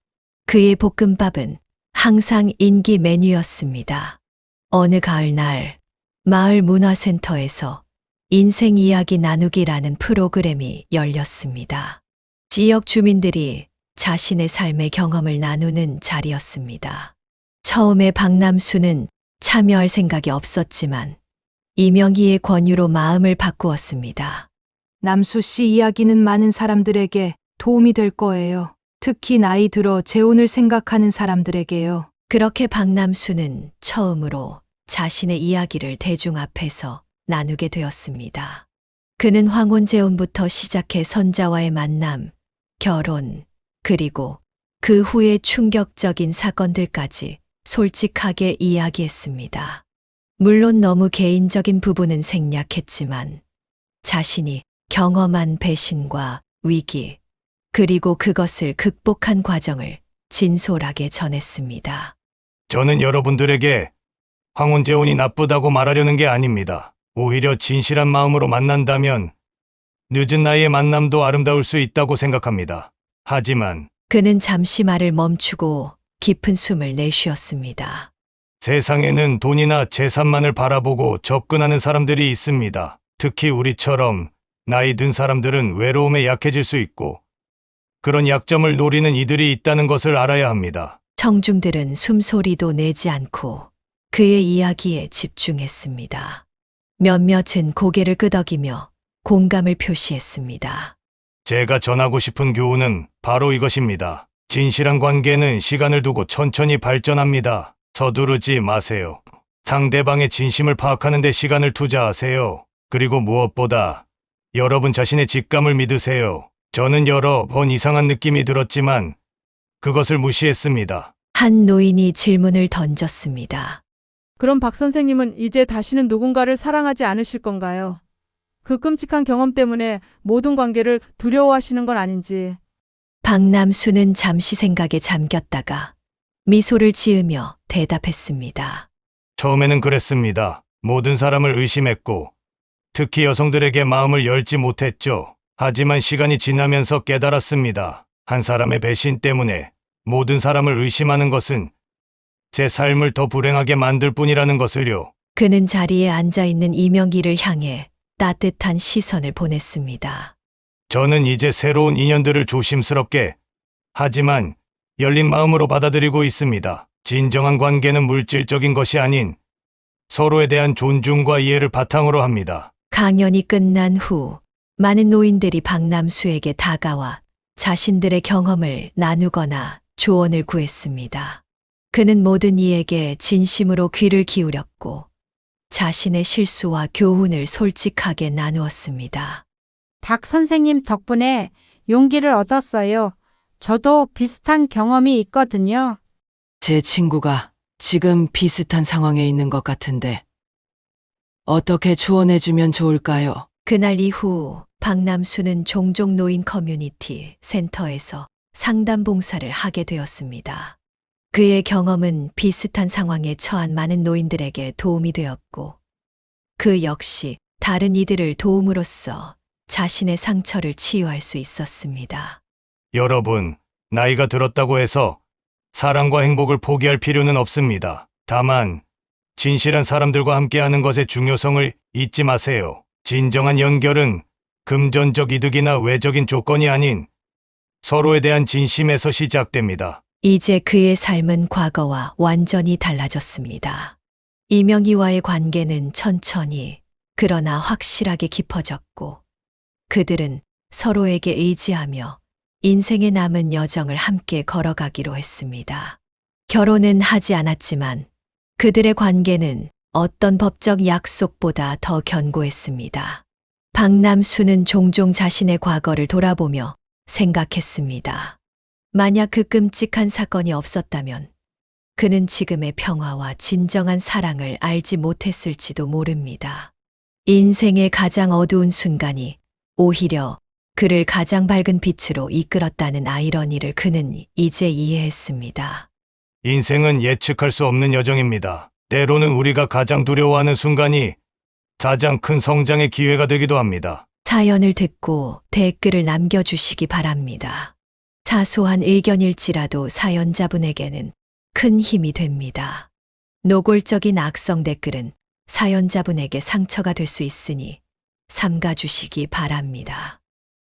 Speaker 4: 그의 볶음밥은 항상 인기 메뉴였습니다. 어느 가을날 마을 문화센터에서 인생 이야기 나누기라는 프로그램이 열렸습니다. 지역 주민들이 자신의 삶의 경험을 나누는 자리였습니다. 처음에 박남수는 참여할 생각이 없었지만 이명희의 권유로 마음을 바꾸었습니다.
Speaker 10: 남수 씨 이야기는 많은 사람들에게 도움이 될 거예요. 특히 나이 들어 재혼을 생각하는 사람들에게요.
Speaker 4: 그렇게 박남수는 처음으로 자신의 이야기를 대중 앞에서 나누게 되었습니다. 그는 황혼재혼부터 시작해 선자와의 만남, 결혼, 그리고 그 후의 충격적인 사건들까지 솔직하게 이야기했습니다. 물론 너무 개인적인 부분은 생략했지만 자신이 경험한 배신과 위기, 그리고 그것을 극복한 과정을 진솔하게 전했습니다.
Speaker 2: 저는 여러분들에게 황혼재혼이 나쁘다고 말하려는 게 아닙니다. 오히려 진실한 마음으로 만난다면 늦은 나이의 만남도 아름다울 수 있다고 생각합니다. 하지만
Speaker 4: 그는 잠시 말을 멈추고 깊은 숨을 내쉬었습니다.
Speaker 2: 세상에는 돈이나 재산만을 바라보고 접근하는 사람들이 있습니다. 특히 우리처럼 나이 든 사람들은 외로움에 약해질 수 있고 그런 약점을 노리는 이들이 있다는 것을 알아야 합니다.
Speaker 4: 청중들은 숨소리도 내지 않고 그의 이야기에 집중했습니다. 몇몇은 고개를 끄덕이며 공감을 표시했습니다.
Speaker 2: 제가 전하고 싶은 교훈은 바로 이것입니다. 진실한 관계는 시간을 두고 천천히 발전합니다. 서두르지 마세요. 상대방의 진심을 파악하는 데 시간을 투자하세요. 그리고 무엇보다 여러분 자신의 직감을 믿으세요. 저는 여러 번 이상한 느낌이 들었지만 그것을 무시했습니다.
Speaker 4: 한 노인이 질문을 던졌습니다.
Speaker 11: 그럼 박 선생님은 이제 다시는 누군가를 사랑하지 않으실 건가요? 그 끔찍한 경험 때문에 모든 관계를 두려워하시는 건 아닌지.
Speaker 4: 박남수는 잠시 생각에 잠겼다가 미소를 지으며 대답했습니다.
Speaker 2: 처음에는 그랬습니다. 모든 사람을 의심했고 특히 여성들에게 마음을 열지 못했죠. 하지만 시간이 지나면서 깨달았습니다. 한 사람의 배신 때문에 모든 사람을 의심하는 것은 제 삶을 더 불행하게 만들 뿐이라는 것을요.
Speaker 4: 그는 자리에 앉아 있는 이명기를 향해 따뜻한 시선을 보냈습니다.
Speaker 2: 저는 이제 새로운 인연들을 조심스럽게 하지만 열린 마음으로 받아들이고 있습니다. 진정한 관계는 물질적인 것이 아닌 서로에 대한 존중과 이해를 바탕으로 합니다.
Speaker 4: 강연이 끝난 후 많은 노인들이 박남수에게 다가와 자신들의 경험을 나누거나 조언을 구했습니다. 그는 모든 이에게 진심으로 귀를 기울였고 자신의 실수와 교훈을 솔직하게 나누었습니다.
Speaker 12: 박 선생님 덕분에 용기를 얻었어요. 저도 비슷한 경험이 있거든요.
Speaker 13: 제 친구가 지금 비슷한 상황에 있는 것 같은데 어떻게 조언해주면 좋을까요?
Speaker 4: 그날 이후 박남수는 종종 노인 커뮤니티 센터에서 상담 봉사를 하게 되었습니다. 그의 경험은 비슷한 상황에 처한 많은 노인들에게 도움이 되었고 그 역시 다른 이들을 도움으로써 자신의 상처를 치유할 수 있었습니다.
Speaker 2: 여러분, 나이가 들었다고 해서 사랑과 행복을 포기할 필요는 없습니다. 다만 진실한 사람들과 함께하는 것의 중요성을 잊지 마세요. 진정한 연결은 금전적 이득이나 외적인 조건이 아닌 서로에 대한 진심에서 시작됩니다.
Speaker 4: 이제 그의 삶은 과거와 완전히 달라졌습니다. 이명희와의 관계는 천천히 그러나 확실하게 깊어졌고 그들은 서로에게 의지하며 인생의 남은 여정을 함께 걸어가기로 했습니다. 결혼은 하지 않았지만 그들의 관계는 어떤 법적 약속보다 더 견고했습니다. 박남수는 종종 자신의 과거를 돌아보며 생각했습니다. 만약 그 끔찍한 사건이 없었다면 그는 지금의 평화와 진정한 사랑을 알지 못했을지도 모릅니다. 인생의 가장 어두운 순간이 오히려 그를 가장 밝은 빛으로 이끌었다는 아이러니를 그는 이제 이해했습니다.
Speaker 2: 인생은 예측할 수 없는 여정입니다. 때로는 우리가 가장 두려워하는 순간이 가장 큰 성장의 기회가 되기도 합니다.
Speaker 4: 사연을 듣고 댓글을 남겨주시기 바랍니다. 사소한 의견일지라도 사연자분에게는 큰 힘이 됩니다. 노골적인 악성 댓글은 사연자분에게 상처가 될 수 있으니 삼가주시기 바랍니다.